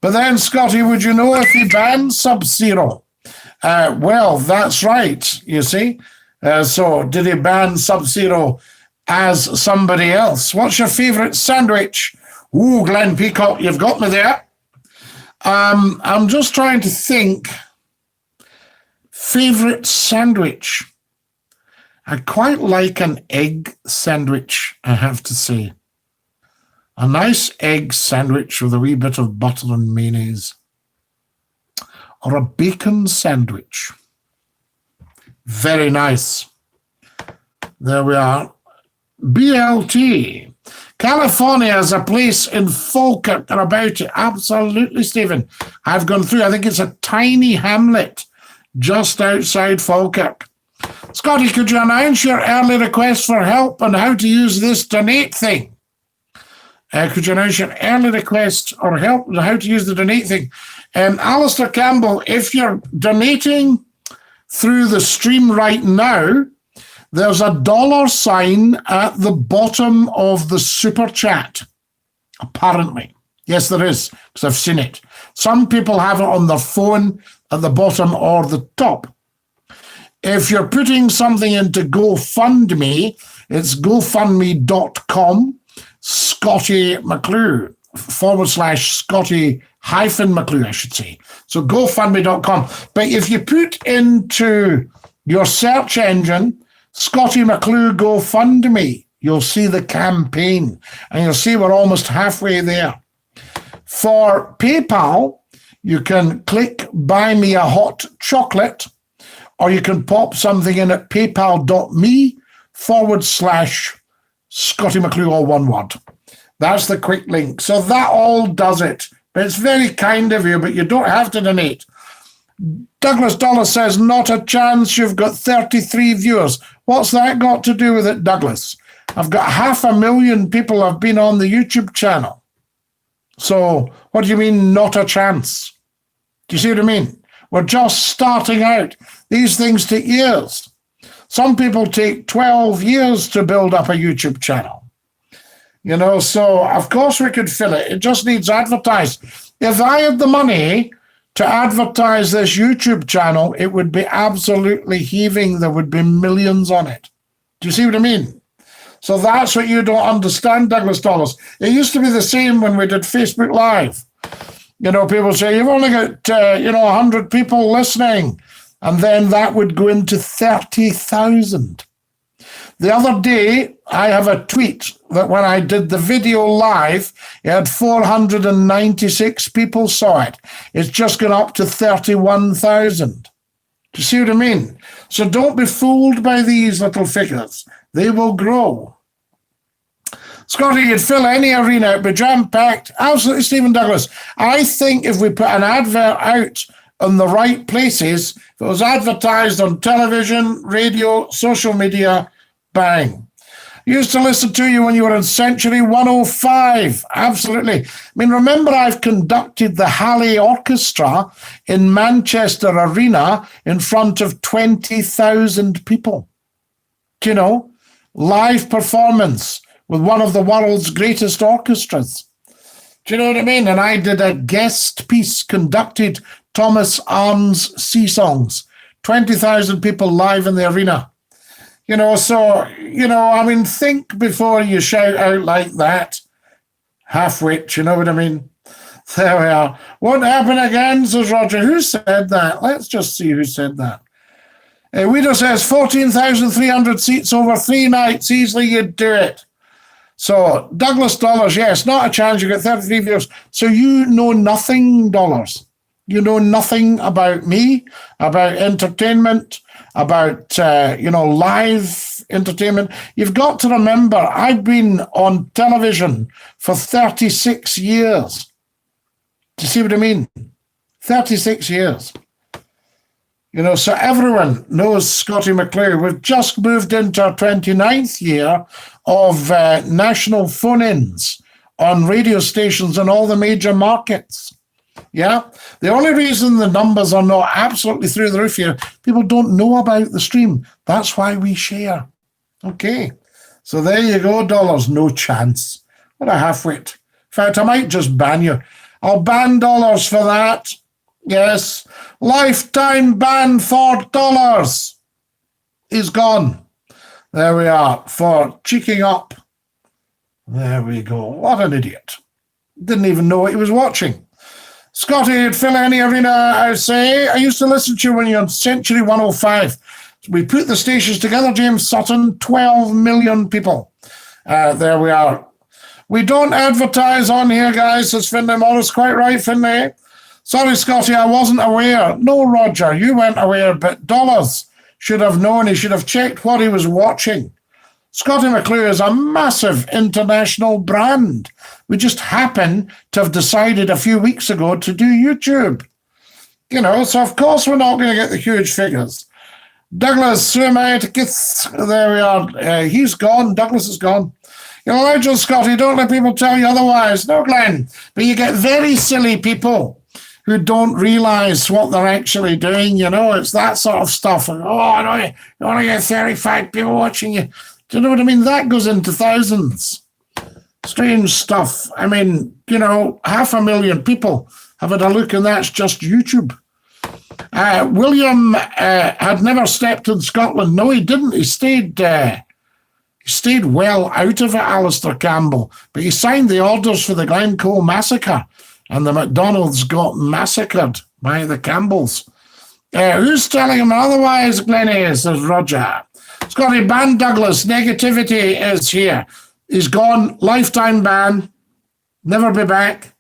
But then, Scotty, would you know if he banned Sub-Zero? Well, that's right, you see. So did he ban Sub-Zero as somebody else? What's your favourite sandwich? Ooh, Glenn Peacock, you've got me there. I'm just trying to think. Favourite sandwich? I quite like an egg sandwich, I have to say. A nice egg sandwich with a wee bit of butter and mayonnaise. Or a bacon sandwich. Very nice. There we are. BLT. California is a place in Falkirk or about it. Absolutely, Stephen. I've gone through. I think it's a tiny hamlet just outside Falkirk. Scottie, could you announce your early request for help on how to use this donate thing? Could you announce your early request or help on how to use the donate thing? Alistair Campbell, if you're donating through the stream right now, there's a $sign at the bottom of the super chat, apparently. Yes, there is, because I've seen it. Some people have it on their phone at the bottom or the top. If you're putting something into GoFundMe, it's gofundme.com, Scottie Mcclue, /Scottie-Mcclue, I should say. So gofundme.com. But if you put into your search engine, Scottie Mcclue GoFundMe, you'll see the campaign, and you'll see we're almost halfway there. For PayPal, you can click Buy Me a Hot Chocolate, or you can pop something in at paypal.me/Scottie Mcclue, all one word. That's the quick link. So that all does it. But it's very kind of you, but you don't have to donate. Douglas Dollar says, not a chance, you've got 33 viewers. What's that got to do with it, Douglas? I've got 500,000 people have been on the YouTube channel. So what do you mean, not a chance? Do you see what I mean? We're just starting out. These things take years. Some people take 12 years to build up a YouTube channel. You know, so of course we could fill it. It just needs advertised. If I had the money to advertise this YouTube channel, it would be absolutely heaving. There would be millions on it. Do you see what I mean? So that's what you don't understand, Douglas Dollars. It used to be the same when we did Facebook Live. You know, people say, you've only got, 100 people listening. And then that would go into 30,000. The other day, I have a tweet that when I did the video live, it had 496 people saw it. It's just gone up to 31,000. Do you see what I mean? So don't be fooled by these little figures. They will grow. Scottie, you'd fill any arena, it'd be jam-packed. Absolutely, Stephen Douglas. I think if we put an advert out on the right places, if it was advertised on television, radio, social media, bang. Used to listen to you when you were in Century 105. Absolutely. I mean, remember I've conducted the Halley Orchestra in Manchester Arena in front of 20,000 people. Do you know? Live performance with one of the world's greatest orchestras. Do you know what I mean? And I did a guest piece, conducted Thomas Arm's Sea Songs. 20,000 people live in the arena. You know, so, think before you shout out like that. Half-wit, you know what I mean? There we are. Won't happen again, says Roger. Who said that? Let's just see who said that. Guido says 14,300 seats over 3 nights. Easily you'd do it. So, Douglas Dollars, yes, not a chance. You get 33 viewers. So you know nothing, Dollars. You know nothing about me, about entertainment, about, live entertainment. You've got to remember, I've been on television for 36 years. Do you see what I mean? 36 years. You know, so everyone knows Scottie Mcclue. We've just moved into our 29th year of national phone-ins on radio stations in all the major markets. Yeah. The only reason the numbers are not absolutely through the roof here, people don't know about the stream. That's why we share. Okay. So there you go, Dollars. No chance. What a half-wit. In fact, I might just ban you. I'll ban Dollars for that. Yes. Lifetime ban for Dollars. He's gone. There we are. For cheeking up. There we go. What an idiot. Didn't even know what he was watching. Scottie, you'd fill any arena, I say. I used to listen to you when you're on Century 105. We put the stations together, James Sutton, 12 million people. There we are. We don't advertise on here, guys, says Finlay Morris. Quite right, Finlay. Sorry, Scottie, I wasn't aware. No, Roger, you weren't aware, but Dollars should have known. He should have checked what he was watching. Scottie Mcclue is a massive international brand. We just happen to have decided a few weeks ago to do YouTube. You know, so of course we're not going to get the huge figures. Douglas, who am I to get? There we are. He's gone. Douglas is gone. You're a legend, Scotty. Don't let people tell you otherwise. No, Glenn. But you get very silly people who don't realise what they're actually doing. You know, it's that sort of stuff. And, you only get 35 people watching you. Do you know what I mean? That goes into thousands. Strange stuff. I mean, you know, 500,000 people have had a look, and that's just YouTube. William had never stepped in Scotland. No, he didn't. He stayed well out of it, Alistair Campbell. But he signed the orders for the Glencoe massacre, and the McDonald's got massacred by the Campbells. Who's telling him otherwise, Glennie, says Roger. Scotty, ban Douglas. Negativity is here. He's gone. Lifetime ban. Never be back.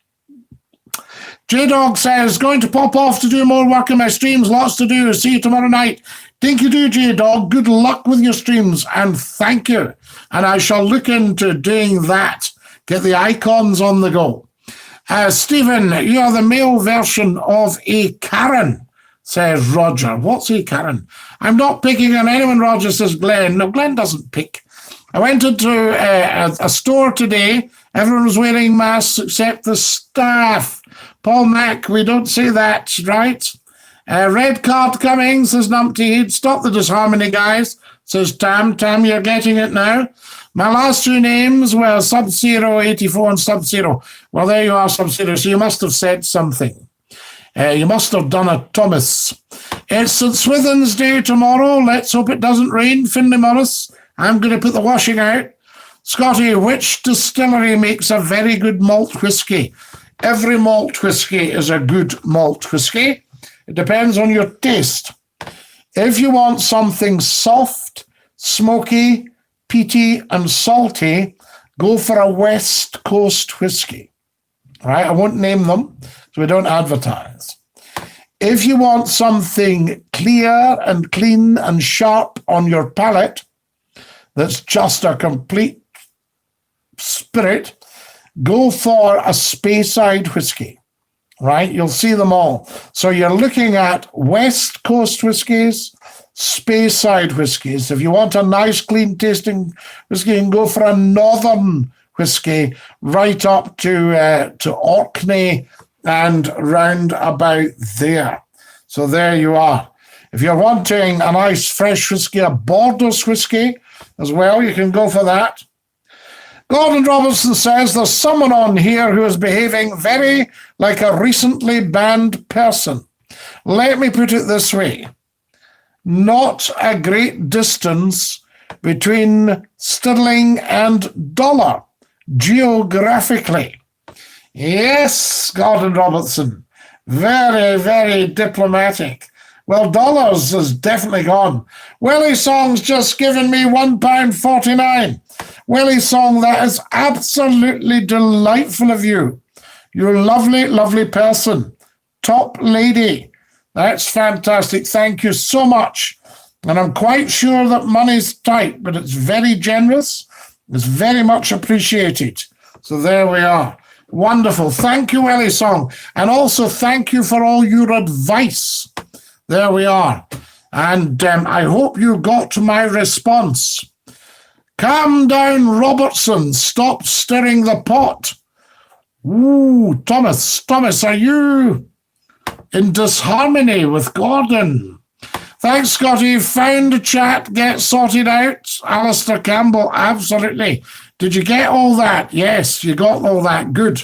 J-Dog says, going to pop off to do more work in my streams. Lots to do. See you tomorrow night. Dinky do, J-Dog. Good luck with your streams, and thank you. And I shall look into doing that. Get the icons on the go. Stephen, you are the male version of a Karen, says Roger. What's a Karen? I'm not picking on anyone, Roger, says Glenn. No, Glenn doesn't pick. I went into a store today. Everyone was wearing masks except the staff. Paul Mack, we don't say that, right? Red card coming, says Numpty. Stop the disharmony, guys, says Tam. Tam, you're getting it now. My last two names were Sub-Zero 84 and Sub-Zero. Well, there you are, Sub-Zero. So you must have said something. You must have done a Thomas. It's St. Swithin's Day tomorrow. Let's hope it doesn't rain, Finlay Morris. I'm going to put the washing out. Scotty, which distillery makes a very good malt whiskey? Every malt whiskey is a good malt whiskey. It depends on your taste. If you want something soft, smoky, peaty, and salty, go for a West Coast whiskey. All right, I won't name them, so we don't advertise. If you want something clear and clean and sharp on your palate, that's just a complete spirit, go for a Speyside whiskey, right? You'll see them all. So you're looking at West Coast whiskies, Speyside whiskies. If you want a nice, clean-tasting whiskey, you can go for a Northern whiskey right up to Orkney and round about there. So there you are. If you're wanting a nice, fresh whiskey, a Borders whiskey as well, you can go for that. Gordon Robertson says there's someone on here who is behaving very like a recently banned person. Let me put it this way. Not a great distance between sterling and dollar, geographically. Yes, Gordon Robertson. Very, very diplomatic. Well, dollars is definitely gone. Willie Song's just given me £1.49. Willie Song, that is absolutely delightful of you. You're a lovely, lovely person. Top lady. That's fantastic. Thank you so much. And I'm quite sure that money's tight, but it's very generous. It's very much appreciated. So there we are. Wonderful. Thank you, Willie Song. And also thank you for all your advice. There we are. And I hope you got my response. Calm down, Robertson. Stop stirring the pot. Ooh, Thomas, are you in disharmony with Gordon? Thanks, Scotty. Found a chat, get sorted out. Alistair Campbell, absolutely. Did you get all that? Yes, you got all that. Good.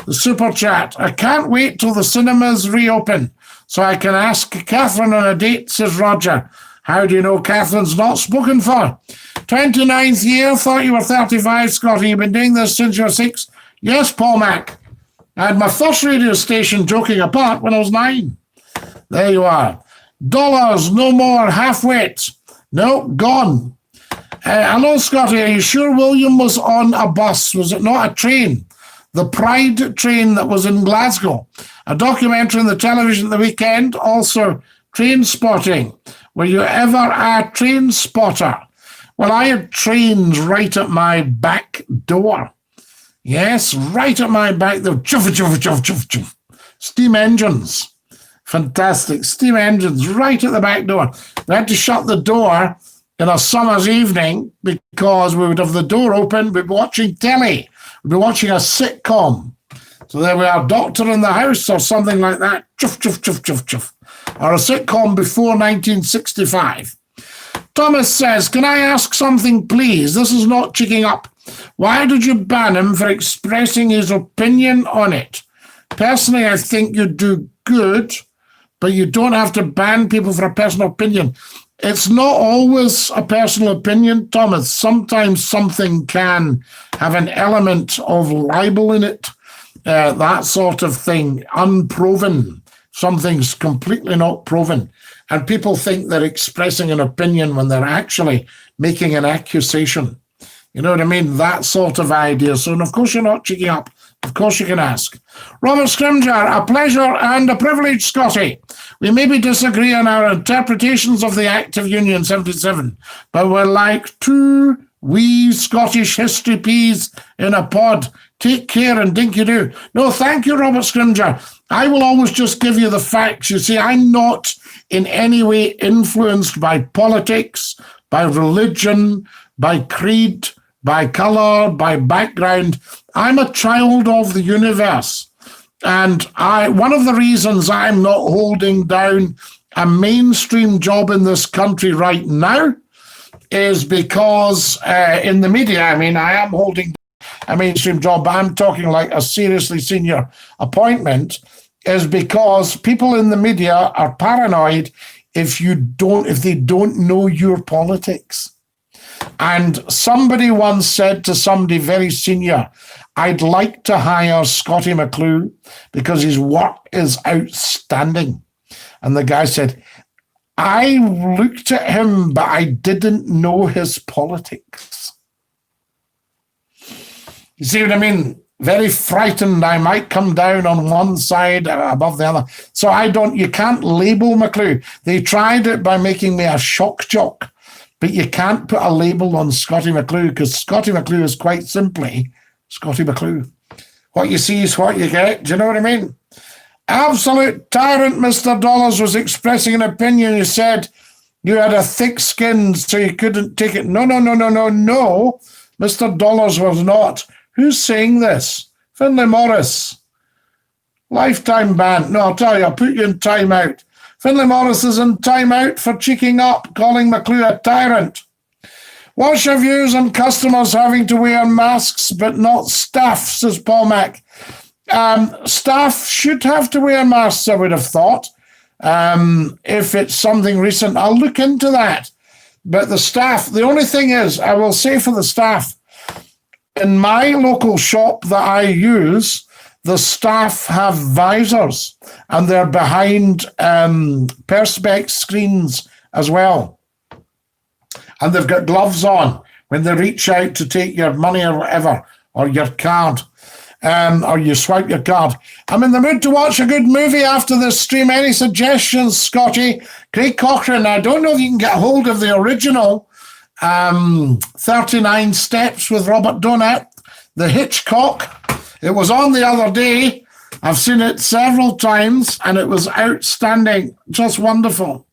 The super chat. I can't wait till the cinemas reopen so I can ask Catherine on a date, says Roger. How do you know Catherine's not spoken for? 29th year, thought you were 35, Scotty. You've been doing this since you were 6. Yes, Paul Mack. I had my first radio station, joking apart, when I was 9. There you are. Dollars, no more, half-wit. No, gone. Hello, Scotty. Are you sure William was on a bus? Was it not a train? The Pride train that was in Glasgow. A documentary on the television the weekend, also train spotting. Were you ever a train spotter? Well, I had trains right at my back door. Yes, right at my back door. Chuff, chuff, chuff, chuff, chuff. Steam engines. Fantastic. Steam engines right at the back door. We had to shut the door in a summer's evening because we would have the door open. We'd be watching telly. We'd be watching a sitcom. So there we are, Doctor in the House or something like that. Chuff, chuff, chuff, chuff, chuff. Or a sitcom before 1965. Thomas says, can I ask something, please? This is not checking up. Why did you ban him for expressing his opinion on it? Personally, I think you do good, but you don't have to ban people for a personal opinion. It's not always a personal opinion, Thomas. Sometimes something can have an element of libel in it, that sort of thing, unproven. Something's completely not proven. And people think they're expressing an opinion when they're actually making an accusation. You know what I mean? That sort of idea. So, of course, you're not checking up. Of course, you can ask. Robert Scrimger, a pleasure and a privilege, Scottie. We maybe disagree on our interpretations of the Act of Union 77, but we're like two wee Scottish history peas in a pod. Take care and dinky-doo. No, thank you, Robert Scrimger. I will always just give you the facts. You see, I'm not in any way influenced by politics, by religion, by creed, by colour, by background. I'm a child of the universe. And one of the reasons I'm not holding down a mainstream job in this country right now is because in the media, I mean, I am holding a mainstream job, but I'm talking like a seriously senior appointment, is because people in the media are paranoid if they don't know your politics. And somebody once said to somebody very senior, I'd like to hire Scottie Mcclue because his work is outstanding. And the guy said, I looked at him, but I didn't know his politics. You see what I mean? Very frightened. I might come down on one side above the other. So you can't label Mcclue. They tried it by making me a shock jock. But you can't put a label on Scottie Mcclue because Scottie Mcclue is quite simply Scottie Mcclue. What you see is what you get. Do you know what I mean? Absolute tyrant, Mr. Dollars was expressing an opinion. You said you had a thick skin so you couldn't take it. No. Mr. Dollars was not. Who's saying this? Finlay Morris. Lifetime ban. No, I'll tell you, I'll put you in timeout. Finlay Morris is in timeout for cheeking up, calling Mcclue a tyrant. What's your views on customers having to wear masks but not staff, says Paul Mack. Staff should have to wear masks, I would have thought. If it's something recent, I'll look into that. But the staff, the only thing is, I will say for the staff, in my local shop that I use, the staff have visors and they're behind perspex screens as well. And they've got gloves on when they reach out to take your money or whatever, or your card, or you swipe your card. I'm in the mood to watch a good movie after this stream. Any suggestions, Scottie? Craig Cochrane, I don't know if you can get hold of the original 39 Steps with Robert Donat, the Hitchcock. It was on the other day. I've seen it several times, and it was outstanding, just wonderful.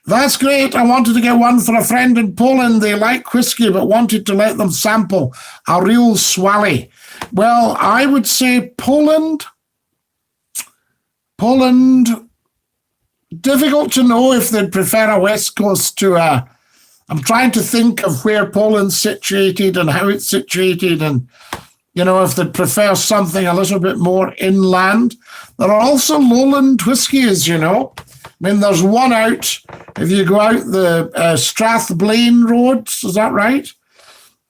That's great. I wanted to get one for a friend in Poland. They like whiskey, but wanted to let them sample a real swally. Well, I would say Poland, difficult to know if they'd prefer a West Coast to a... I'm trying to think of where Poland's situated and how it's situated, and you know, if they'd prefer something a little bit more inland. There are also lowland whiskies, you know. I mean, there's one out, if you go out the Strathblane roads, is that right?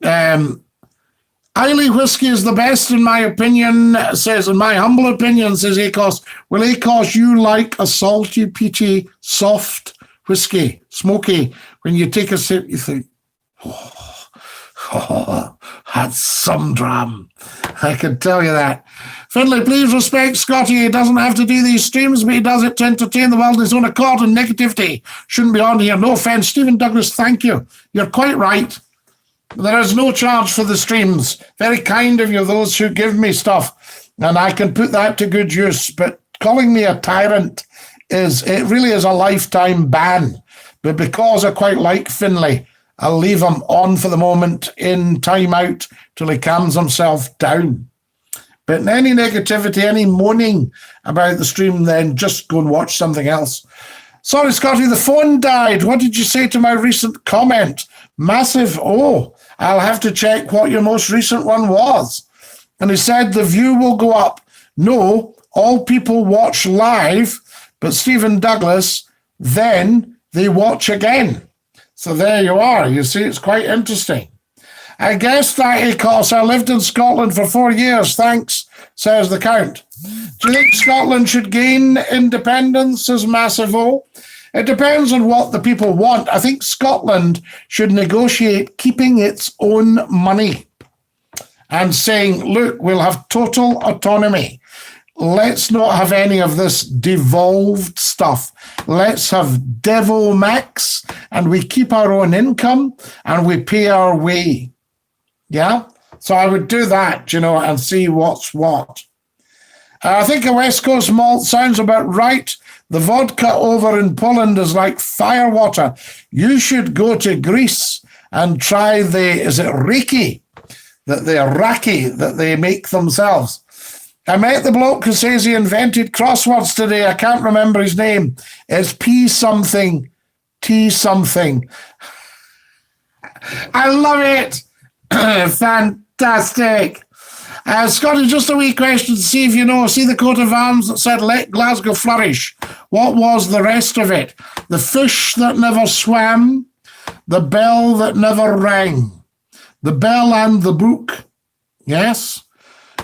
Islay whiskey is the best, in my opinion, says, in my humble opinion, says Acos. Well, Acos, you like a salty, peaty, soft whiskey, smoky. When you take a sip, you think, Oh, that's some dram. I can tell you that. Finlay, please respect Scotty. He doesn't have to do these streams, but he does it to entertain the world in his own accord, and negativity shouldn't be on here. No offense. Stephen Douglas, thank you. You're quite right. There is no charge for the streams. Very kind of you, those who give me stuff, and I can put that to good use. But calling me a tyrant it really is a lifetime ban. But because I quite like Finlay, I'll leave him on for the moment in timeout till he calms himself down. But any negativity, any moaning about the stream, then just go and watch something else. Sorry, Scotty, the phone died. What did you say to my recent comment? Massive. Oh, I'll have to check what your most recent one was. And he said the view will go up. No, all people watch live, but Stephen Douglas, then they watch again. So there you are. You see, it's quite interesting. I guess that, of course, I lived in Scotland for 4 years. Thanks, says the Count. Do you think Scotland should gain independence, says Massive O? It depends on what the people want. I think Scotland should negotiate keeping its own money and saying, look, we'll have total autonomy. Let's not have any of this devolved stuff. Let's have Devil Max, and we keep our own income and we pay our way. Yeah? So I would do that, and see what's what. I think a West Coast malt sounds about right. The vodka over in Poland is like firewater. You should go to Greece and try is it raki that they make themselves. I met the bloke who says he invented crosswords today. I can't remember his name. It's P something, T something. I love it. Fantastic. Scotty, just a wee question to see if you know. See the coat of arms that said, let Glasgow flourish. What was the rest of it? The fish that never swam, the bell that never rang, the bell and the book. Yes?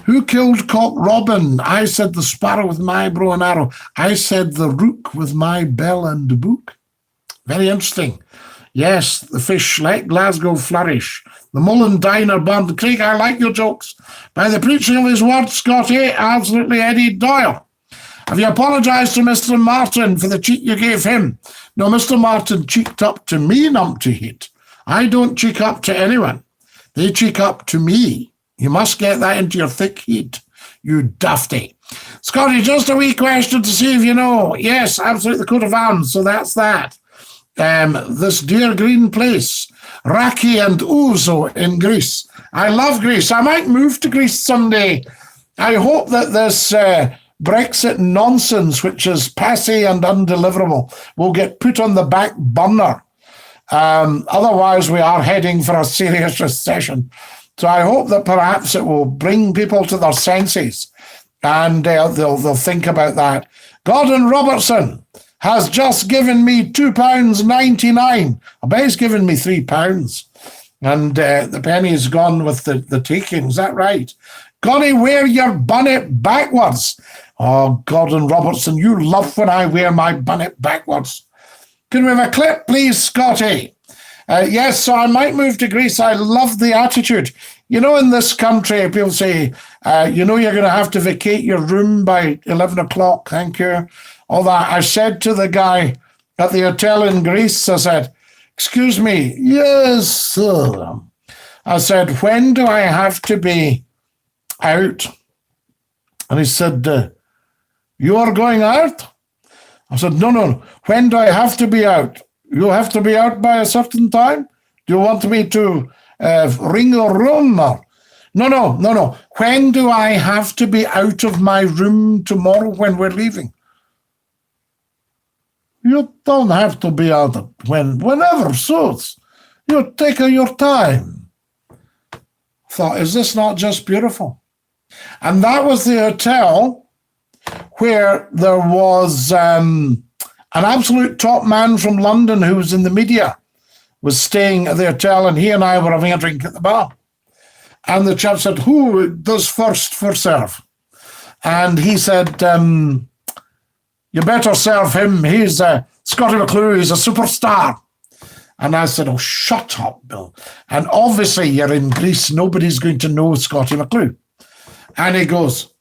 Who killed Cock Robin? I said the sparrow with my bow and arrow. I said the rook with my bell and book. Very interesting. Yes, the fish, let Glasgow flourish. The Mullen Diner burned. Craig, I like your jokes. By the preaching of his word, Scotty, absolutely Eddie Doyle. Have you apologised to Mr. Martin for the cheek you gave him? No, Mr. Martin cheeked up to me, numpty heat. I don't cheek up to anyone. They cheek up to me. You must get that into your thick head, you dafty. Scotty, just a wee question to see if you know. Yes, absolutely, the coat of arms, so that's that. This dear green place, Raki and Ouzo in Greece. I love Greece. I might move to Greece someday. I hope that this Brexit nonsense, which is passé and undeliverable, will get put on the back burner. Otherwise, we are heading for a serious recession. So I hope that perhaps it will bring people to their senses and they'll think about that. Gordon Robertson has just given me £2.99. I bet he's given me £3. And the penny's gone with the taking. Is that right? Connie, wear your bonnet backwards. Oh, Gordon Robertson, you love when I wear my bonnet backwards. Can we have a clip, please, Scotty? Yes, so I might move to Greece. I love the attitude. In this country, people say, you're going to have to vacate your room by 11 o'clock. Thank you. All that. I said to the guy at the hotel in Greece, I said, excuse me. Yes, sir. I said, when do I have to be out? And he said, you are going out? I said, no. When do I have to be out? You have to be out by a certain time? Do you want me to ring your room? Or? No. When do I have to be out of my room tomorrow when we're leaving? You don't have to be out whenever suits. You take your time. I thought, is this not just beautiful? And that was the hotel where there was an absolute top man from London who was in the media, was staying at the hotel, and he and I were having a drink at the bar. And the chap said, who does first for serve? And he said, you better serve him. He's Scottie Mcclue. He's a superstar. And I said, oh, shut up, Bill. And obviously you're in Greece. Nobody's going to know Scottie Mcclue. And he goes,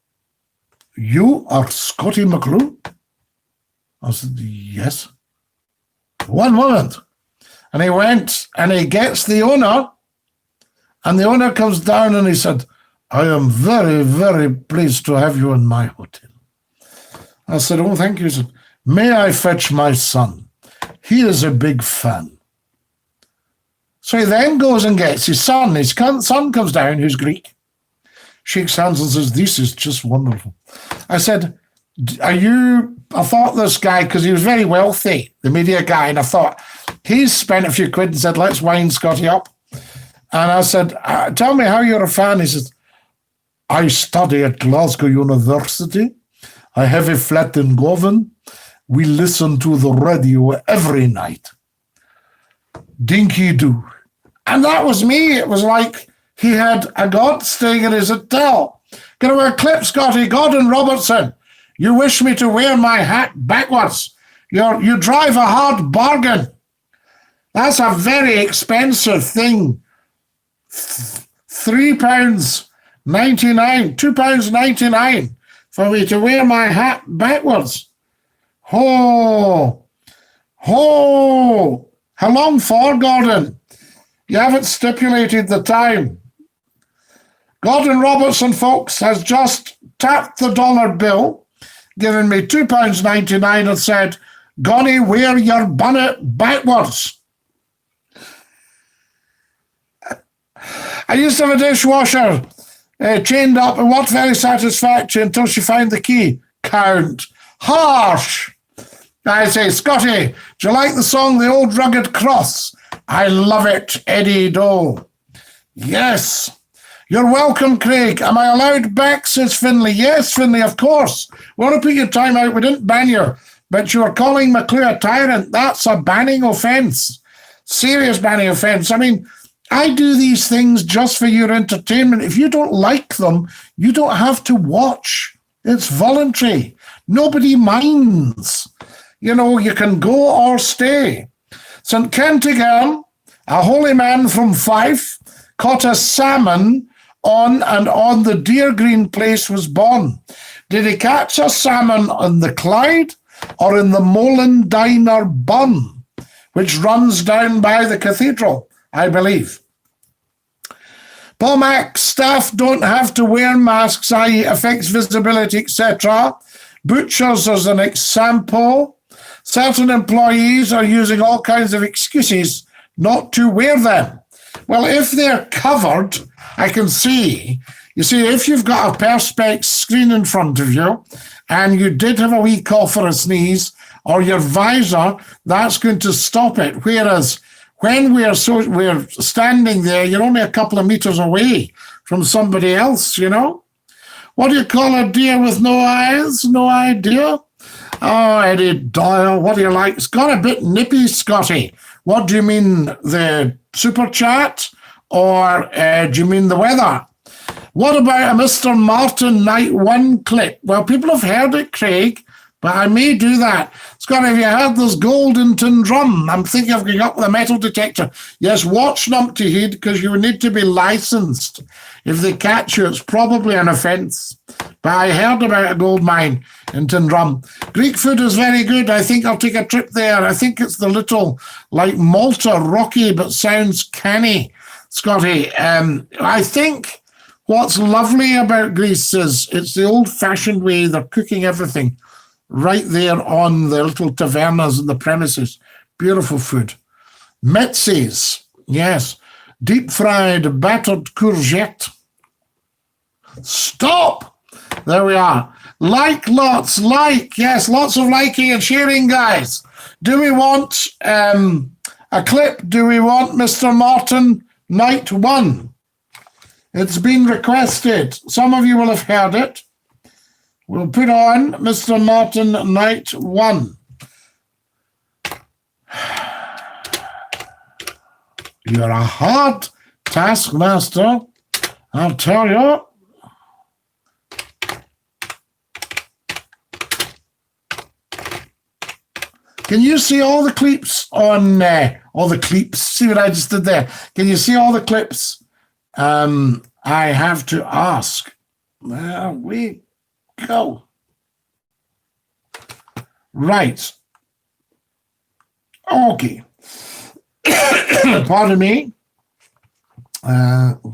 you are Scottie Mcclue? I said, yes. One moment. And he went and he gets the owner. And the owner comes down and he said, I am very, very pleased to have you in my hotel. I said, oh, thank you. He said, may I fetch my son? He is a big fan. So he then goes and gets his son. His son comes down, who's Greek, shakes hands and says, this is just wonderful. I said, I thought this guy, because he was very wealthy, the media guy, and I thought, he's spent a few quid and said, let's wind Scottie up. And I said, tell me how you're a fan. He says, I study at Glasgow University. I have a flat in Govan. We listen to the radio every night. Dinky-doo. And that was me. It was like he had a god staying in his hotel. Gonna wear a clip, Scottie. Gordon Robertson. You wish me to wear my hat backwards. You drive a hard bargain. That's a very expensive thing. £3.99, £2.99 for me to wear my hat backwards. Oh. How long for, Gordon? You haven't stipulated the time. Gordon Robertson, folks, has just tapped the dollar bill, given me £2.99 and said, Gonnie, wear your bonnet backwards. I used to have a dishwasher chained up and worked very satisfactory until she found the key. Count. Harsh. I say, Scottie, do you like the song The Old Rugged Cross? I love it, Eddie Doe. Yes. You're welcome, Craig. Am I allowed back, says Finlay. Yes, Finlay, of course. We want to put your time out. We didn't ban you, but you were calling Mcclue a tyrant. That's a banning offence. Serious banning offence. I mean, I do these things just for your entertainment. If you don't like them, you don't have to watch. It's voluntary. Nobody minds. You know, you can go or stay. St. Kentigern, a holy man from Fife, caught a salmon on the Deer Green place was born. Did he catch a salmon on the Clyde or in the Molen Diner Bun, which runs down by the cathedral, I believe? Paul Mac, staff don't have to wear masks, i.e. affects visibility, etc. Butchers as an example. Certain employees are using all kinds of excuses not to wear them. Well, if they're covered, I can see. You see, if you've got a Perspex screen in front of you and you did have a wee cough or a sneeze or your visor, that's going to stop it. Whereas when we're standing there, you're only a couple of meters away from somebody else, you know. What do you call a deer with no eyes? No idea. Oh, Eddie Doyle, what do you like? It's got a bit nippy, Scottie. What do you mean, the super chat, or do you mean the weather? What about a Mr. Martin Night 1 clip? Well, people have heard it, Craig, but I may do that. Scottie, have you heard this golden tin drum? I'm thinking of going up with a metal detector. Yes, watch Numpty Heed, because you need to be licensed. If they catch you, it's probably an offence. But I heard about a gold mine in Tindrum. Greek food is very good. I think I'll take a trip there. I think it's the little, like Malta, rocky, but sounds canny, Scottie. I think what's lovely about Greece is it's the old-fashioned way they're cooking everything right there on the little tavernas and the premises. Beautiful food. Metzes, yes. Deep-fried battered courgette. Stop! There we are. Yes, lots of liking and sharing, guys. Do we want a clip? Do we want Mr. Martin Night 1? It's been requested. Some of you will have heard it. We'll put on Mr. Martin Night 1. You're a hard taskmaster, I'll tell you. Can you see all the clips on all the clips? See what I just did there? Can you see all the clips? I have to ask. There we go. Right. Okay. Pardon me.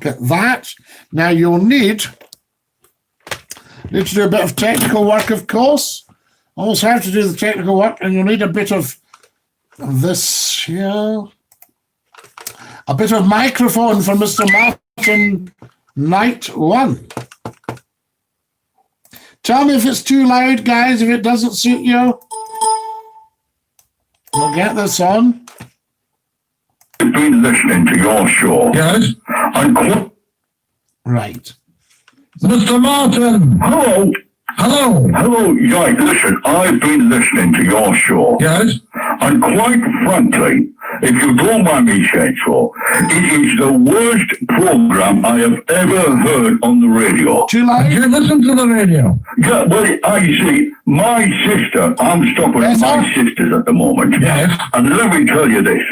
Get that. Now you'll need to do a bit of technical work, of course. Also have to do the technical work, and you'll need a bit of this here. A bit of microphone for Mr. Martin Night 1. Tell me if it's too loud, guys, if it doesn't suit you. We'll get this on. I've been listening to your show. Yes? Right. Mr. Martin! Hello. Hello! Hello, right, listen, I've been listening to your show. Yes? And quite frankly, if you don't mind me saying so, it is the worst program I have ever heard on the radio. Too loud? You listen to the radio? Yeah, well, I see, my sister, I'm stopping Yes, my sir? sisters at the moment. Yes. And let me tell you this.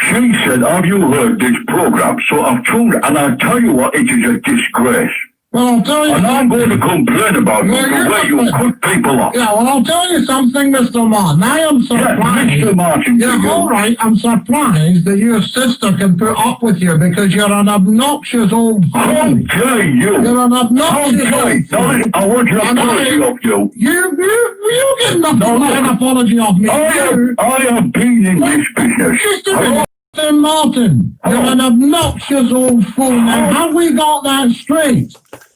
She said, have you heard this program? So I've tuned it, and I'll tell you what, it is a disgrace. Well, I'll tell you And I'm going to complain about Well, the way you put people off. Yeah, well, I'll tell you something, Mr. Martin. I am Yeah, surprised. Mr. Martin, Yeah, to you. all right. I'm surprised that your sister can put up with you because you're an obnoxious old How fool. dare you? You're an How obnoxious dare you? old fool. Now, I want an apology of you. You get nothing but an apology of me. I have been in this business. Mr. Martin, you're an obnoxious old fool. Now, have we got that straight?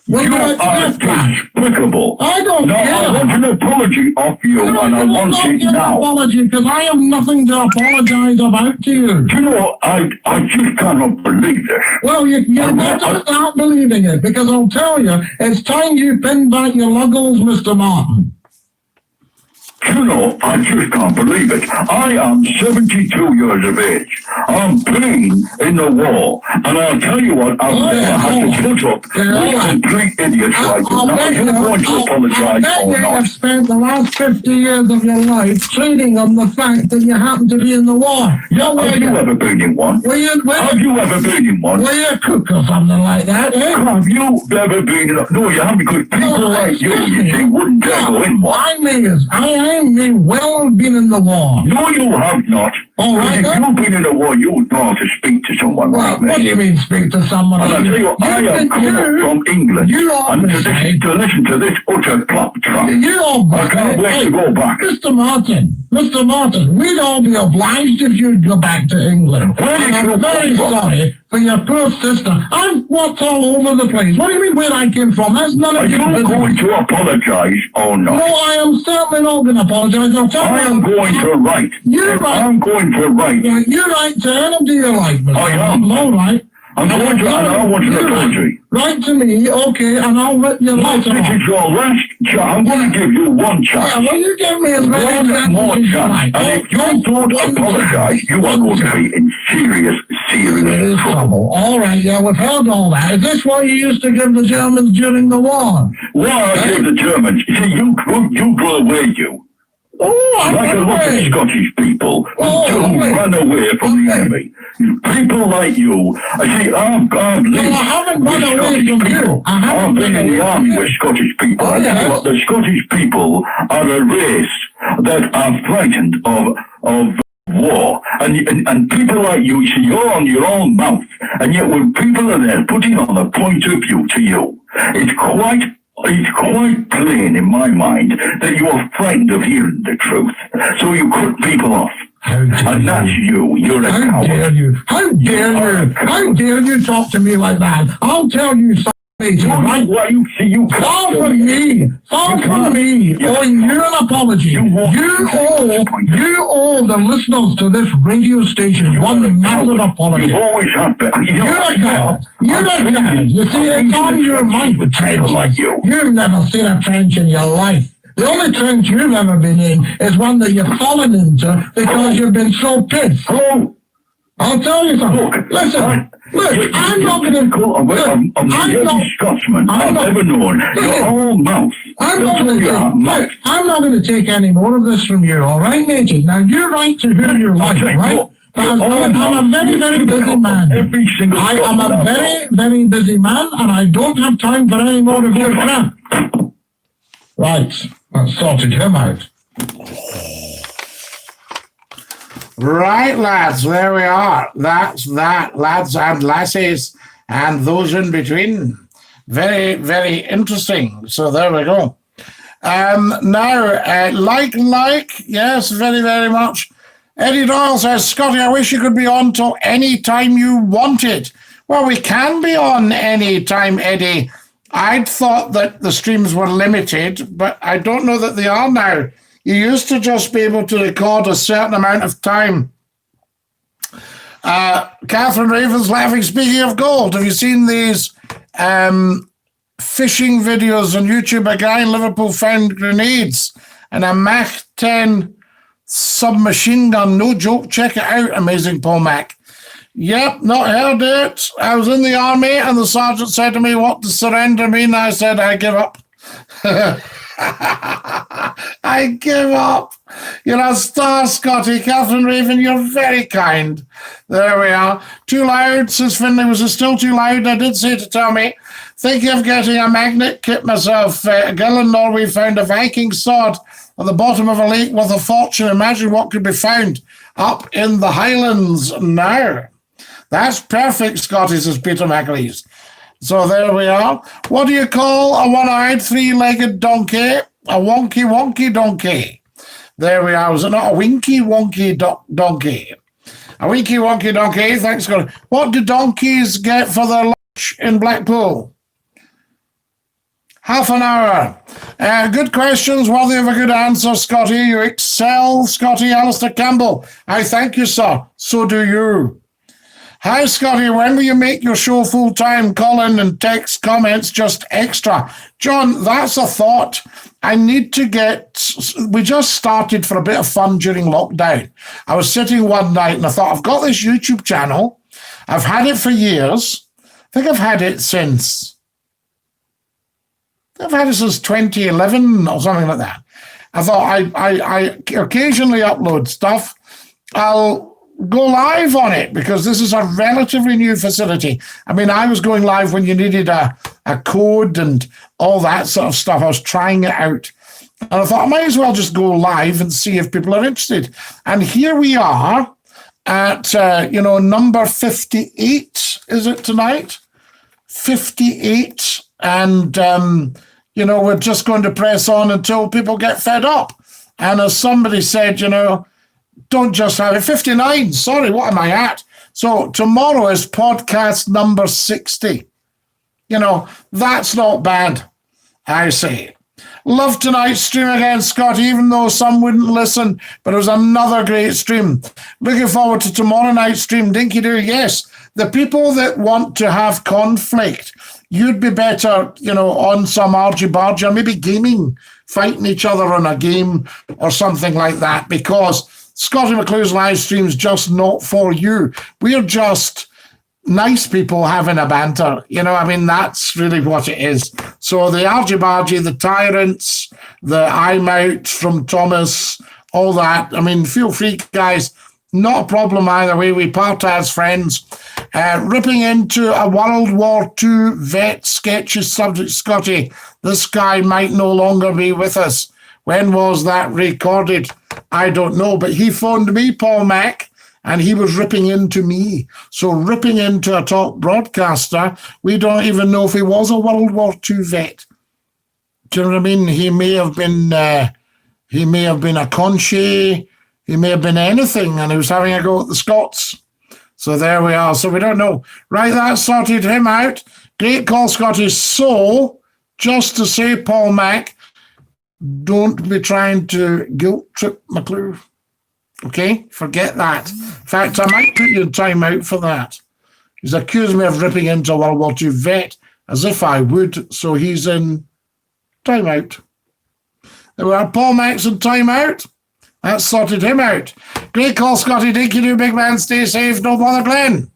Will You you are accept that? despicable. I don't No, care. I want an apology of you, and I want it an now. apology because I have nothing to apologize about to you. Do you know, I just cannot believe this. Well, you better start believing it because I'll tell you, it's time you pinned back your luggles, Mr. Martin. You know, I just can't believe it. I am 72 years of age. I'm playing in the war. And I'll tell you what, I've never had to put up with complete idiots like you. Now, you're going to apologize or You have not. spent the last 50 years of your life treating on the fact that you happen to be in the war. Yeah, have you ever been in one? Have you ever been in one? Were you a cook or something like that, eh? Have you ever been in a... No, you haven't, because people like you see, wouldn't dare go in one. I may well have been in the war. No, you have not. All right, If you've been in a war, you would know how to speak to someone Well, like me. what do you mean speak to someone? And I tell you, I have come up from England, and to listen to this utter claptrap. I can't wait to go back. Mr. Martin, we'd all be obliged if you'd go back to England. Where did And you I'm very come from? sorry for your poor sister. I've walked all over the place. What do you mean where I came from? That's none Are of you your business. going to apologize or not? No, I am certainly not going to apologize. I'll tell I you. am going to write. You're right. I'm going to write. You write to anybody you like, Mr. I am. Martin. All right. I'm going to, and I want an apology. Write to me, okay, and I'll write your This letter. is your last chance. I'm going to give you one Yeah, chance. well, you give me as many One more chances as you chance. like. And if you don't apologize, you are going to be in serious trouble. trouble. All right, yeah, we've heard all that. Is this what you used to give the Germans during the war? Well, I gave the Germans, see, you go away, you. Oh, I Like a went lot of away. Scottish people who run away from the enemy. People like you. I see, I've lived No, I haven't with run away Scottish from people. you. I haven't I've been run in the away army from with you. Scottish people. Oh, I tell you yes. what, the Scottish people are a race that are frightened of war. And people like you, see, you're on your own mouth. And yet when people are there putting on a point of view to you, it's quite plain in my mind that you are frightened of hearing the truth. So you cut people off. And that's you. You're a How coward. dare you? How dare you? How dare you talk to me like that? I'll tell you something. Right? Why you see you Far from me, owing you an apology. You owe the listeners to this radio station one massive apology. You've always had that. You're a coward. You're a coward. You see, it's on your mind with trenches. Like you. You've never seen a trench in your life. The only trench you've ever been in is one that you've fallen into because you've been so pissed. Hello? I'll tell you something. Listen, I'm not going to... I'm the Scotsman I've ever known. You're all mouth. I'm not going to take any more of this from you, all right, matey? Now, you're right to hear your life, right? I'm a very, very busy man. I am a very, very busy man, and I don't have time for any more of your crap. Right, I've sorted him out. Right, lads, there we are. That's that, lads and lassies, and those in between. Very, very interesting. So there we go. Now, yes, very, very much. Eddie Doyle says, Scotty, I wish you could be on till any time you wanted. Well, we can be on any time, Eddie. I'd thought that the streams were limited, but I don't know that they are now. You used to just be able to record a certain amount of time. Catherine Raven's laughing. Speaking of gold, have you seen these fishing videos on YouTube? A guy in Liverpool found grenades and a Mach 10 submachine gun. No joke. Check it out. Amazing, Paul Mac. Yep, not heard it. I was in the army and the sergeant said to me, what does surrender mean? I said, I give up. I give up. You're a star, Scotty. Catherine Raven, you're very kind. There we are. Too loud, says Finlay. Was it still too loud? I did say to Tommy, thinking of getting a magnet kit myself. A girl in Norway found a Viking sword at the bottom of a lake with a fortune. Imagine what could be found up in the Highlands now. That's perfect, Scotty, says Peter McAleese. So there we are. What do you call a one-eyed, three-legged donkey? A wonky donkey. There we are. Was it not a winky wonky donkey? A winky wonky donkey. Thanks, Scotty. What do donkeys get for their lunch in Blackpool? Half an hour. Good questions, worthy of a good answer, Scotty. You excel, Scotty. Alistair Campbell. I thank you, sir. So do you. Hi, Scotty. When will you make your show full-time? Call in and text comments just extra. John, that's a thought. I need to we just started for a bit of fun during lockdown. I was sitting one night and I thought, I've got this YouTube channel. I've had it for years. I think I've had it since 2011 or something like that. I thought I occasionally upload stuff. I'll go live on it because this is a relatively new facility. I mean, I was going live when you needed a code and all that sort of stuff. I was trying it out. And I thought I might as well just go live and see if people are interested. And here we are at, number 58, is it tonight? 58. And, we're just going to press on until people get fed up. And as somebody said, don't just have it. 59, sorry, what am I at? So tomorrow is podcast number 60. That's not bad, I say. Love tonight's stream again, Scott, even though some wouldn't listen, but it was another great stream. Looking forward to tomorrow night's stream. Dinky Doo, yes. The people that want to have conflict, you'd be better, on some argy-bargy or maybe gaming, fighting each other on a game or something like that, because Scottie Mcclue's live stream's just not for you. We're just nice people having a banter. That's really what it is. So the argy-bargy, the tyrants, the I'm out from Thomas, all that. Feel free, guys. Not a problem either way. We part as friends. Ripping into a World War II vet sketches subject, Scotty. This guy might no longer be with us. When was that recorded? I don't know, but he phoned me, Paul Mac, and he was ripping into me. So ripping into a top broadcaster, we don't even know if he was a World War II vet. Do you know what I mean? He may have been a Conche, he may have been anything, and he was having a go at the Scots. So there we are. So we don't know. Right, that sorted him out. Great call, Scotty. So, just to say, Paul Mac, don't be trying to guilt trip McClue. Okay? Forget that. In fact, I might put you in time out for that. He's accused me of ripping into a World War II vet, as if I would, so he's in time out. There we are. Paul Max in time out. That sorted him out. Great call, Scotty. Dinky do, big man. Stay safe. No bother, Glenn.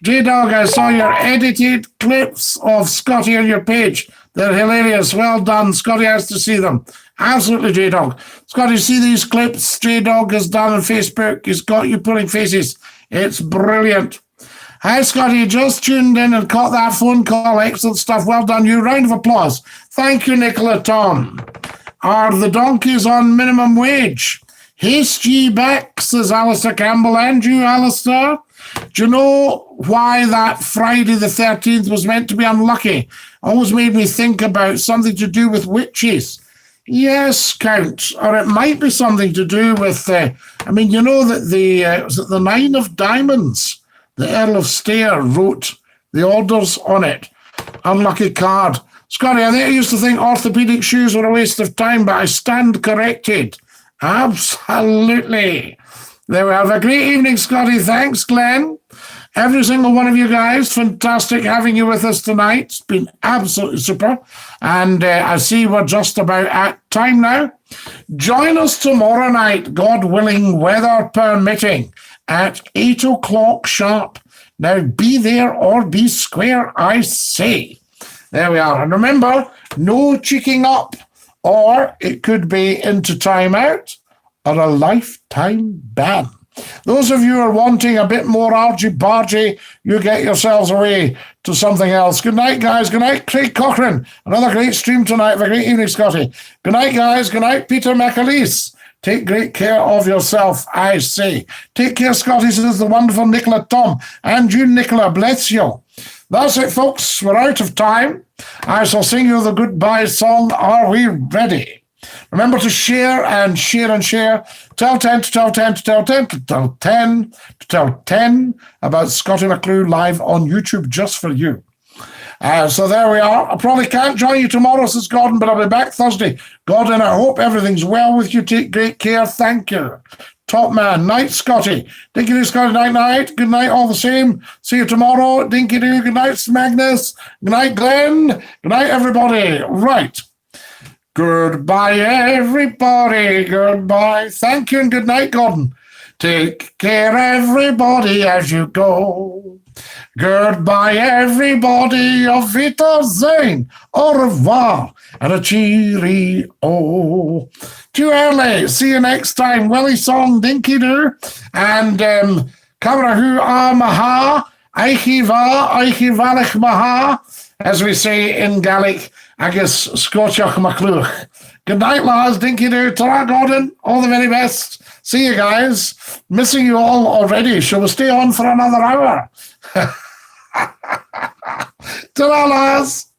J-Dog, I saw your edited clips of Scotty on your page. They're hilarious. Well done. Scotty has to see them. Absolutely, J-Dog. Scotty, see these clips J-Dog has done on Facebook? He's got you pulling faces. It's brilliant. Hi, Scotty. Just tuned in and caught that phone call. Excellent stuff. Well done, you. Round of applause. Thank you, Nicola Tom. Are the donkeys on minimum wage? Haste ye back, says Alistair Campbell. And you, Alistair? Do you know why that Friday the 13th was meant to be unlucky? Always made me think about something to do with witches. Yes, Count. Or it might be something to do with, you know that was it the Nine of Diamonds? The Earl of Stair wrote the orders on it. Unlucky card. Scotty, I used to think orthopedic shoes were a waste of time, but I stand corrected. Absolutely. There we have a great evening, Scotty. Thanks, Glenn. Every single one of you guys, fantastic having you with us tonight. It's been absolutely super. And I see we're just about at time now. Join us tomorrow night, God willing, weather permitting, at 8 o'clock sharp. Now, be there or be square, I say. There we are. And remember, no cheeking up, or it could be into timeout or a lifetime ban. Those of you who are wanting a bit more argy-bargy, you get yourselves away to something else. Good night, guys. Good night, Craig Cochran. Another great stream tonight. Have a great evening, Scotty. Good night, guys. Good night, Peter McAleese. Take great care of yourself, I say. Take care, Scotty, says the wonderful Nicola Tom. And you, Nicola, bless you. That's it, folks. We're out of time. I shall sing you the goodbye song. Are we ready? Remember to share and share and share. Tell 10 to tell 10 to tell 10 to tell 10 to tell 10 about Scottie Mcclue live on YouTube just for you. So there we are. I probably can't join you tomorrow, says Gordon, but I'll be back Thursday. Gordon, I hope everything's well with you. Take great care. Thank you. Top man. Night, Scotty. Dinky Doo, Scotty. Night, night. Good night, all the same. See you tomorrow. Dinky Doo. Good night, Magnus. Good night, Glenn. Good night, everybody. Right. Goodbye, everybody. Goodbye. Thank you and good night, Gordon. Take care, everybody, as you go. Goodbye, everybody. Auf Wiedersehen. Au revoir. And a cheerio. Too early. See you next time. Willie Song, Dinky Doo. And Kamrahu a Maha. Aichi Valach Maha. As we say in Gaelic, agus Scottiach Mcclue. Good night, lads. Dinky Doo. Ta-ra, Gordon. All the very best. See you guys. Missing you all already. Shall we stay on for another hour? Ta-ra, lads.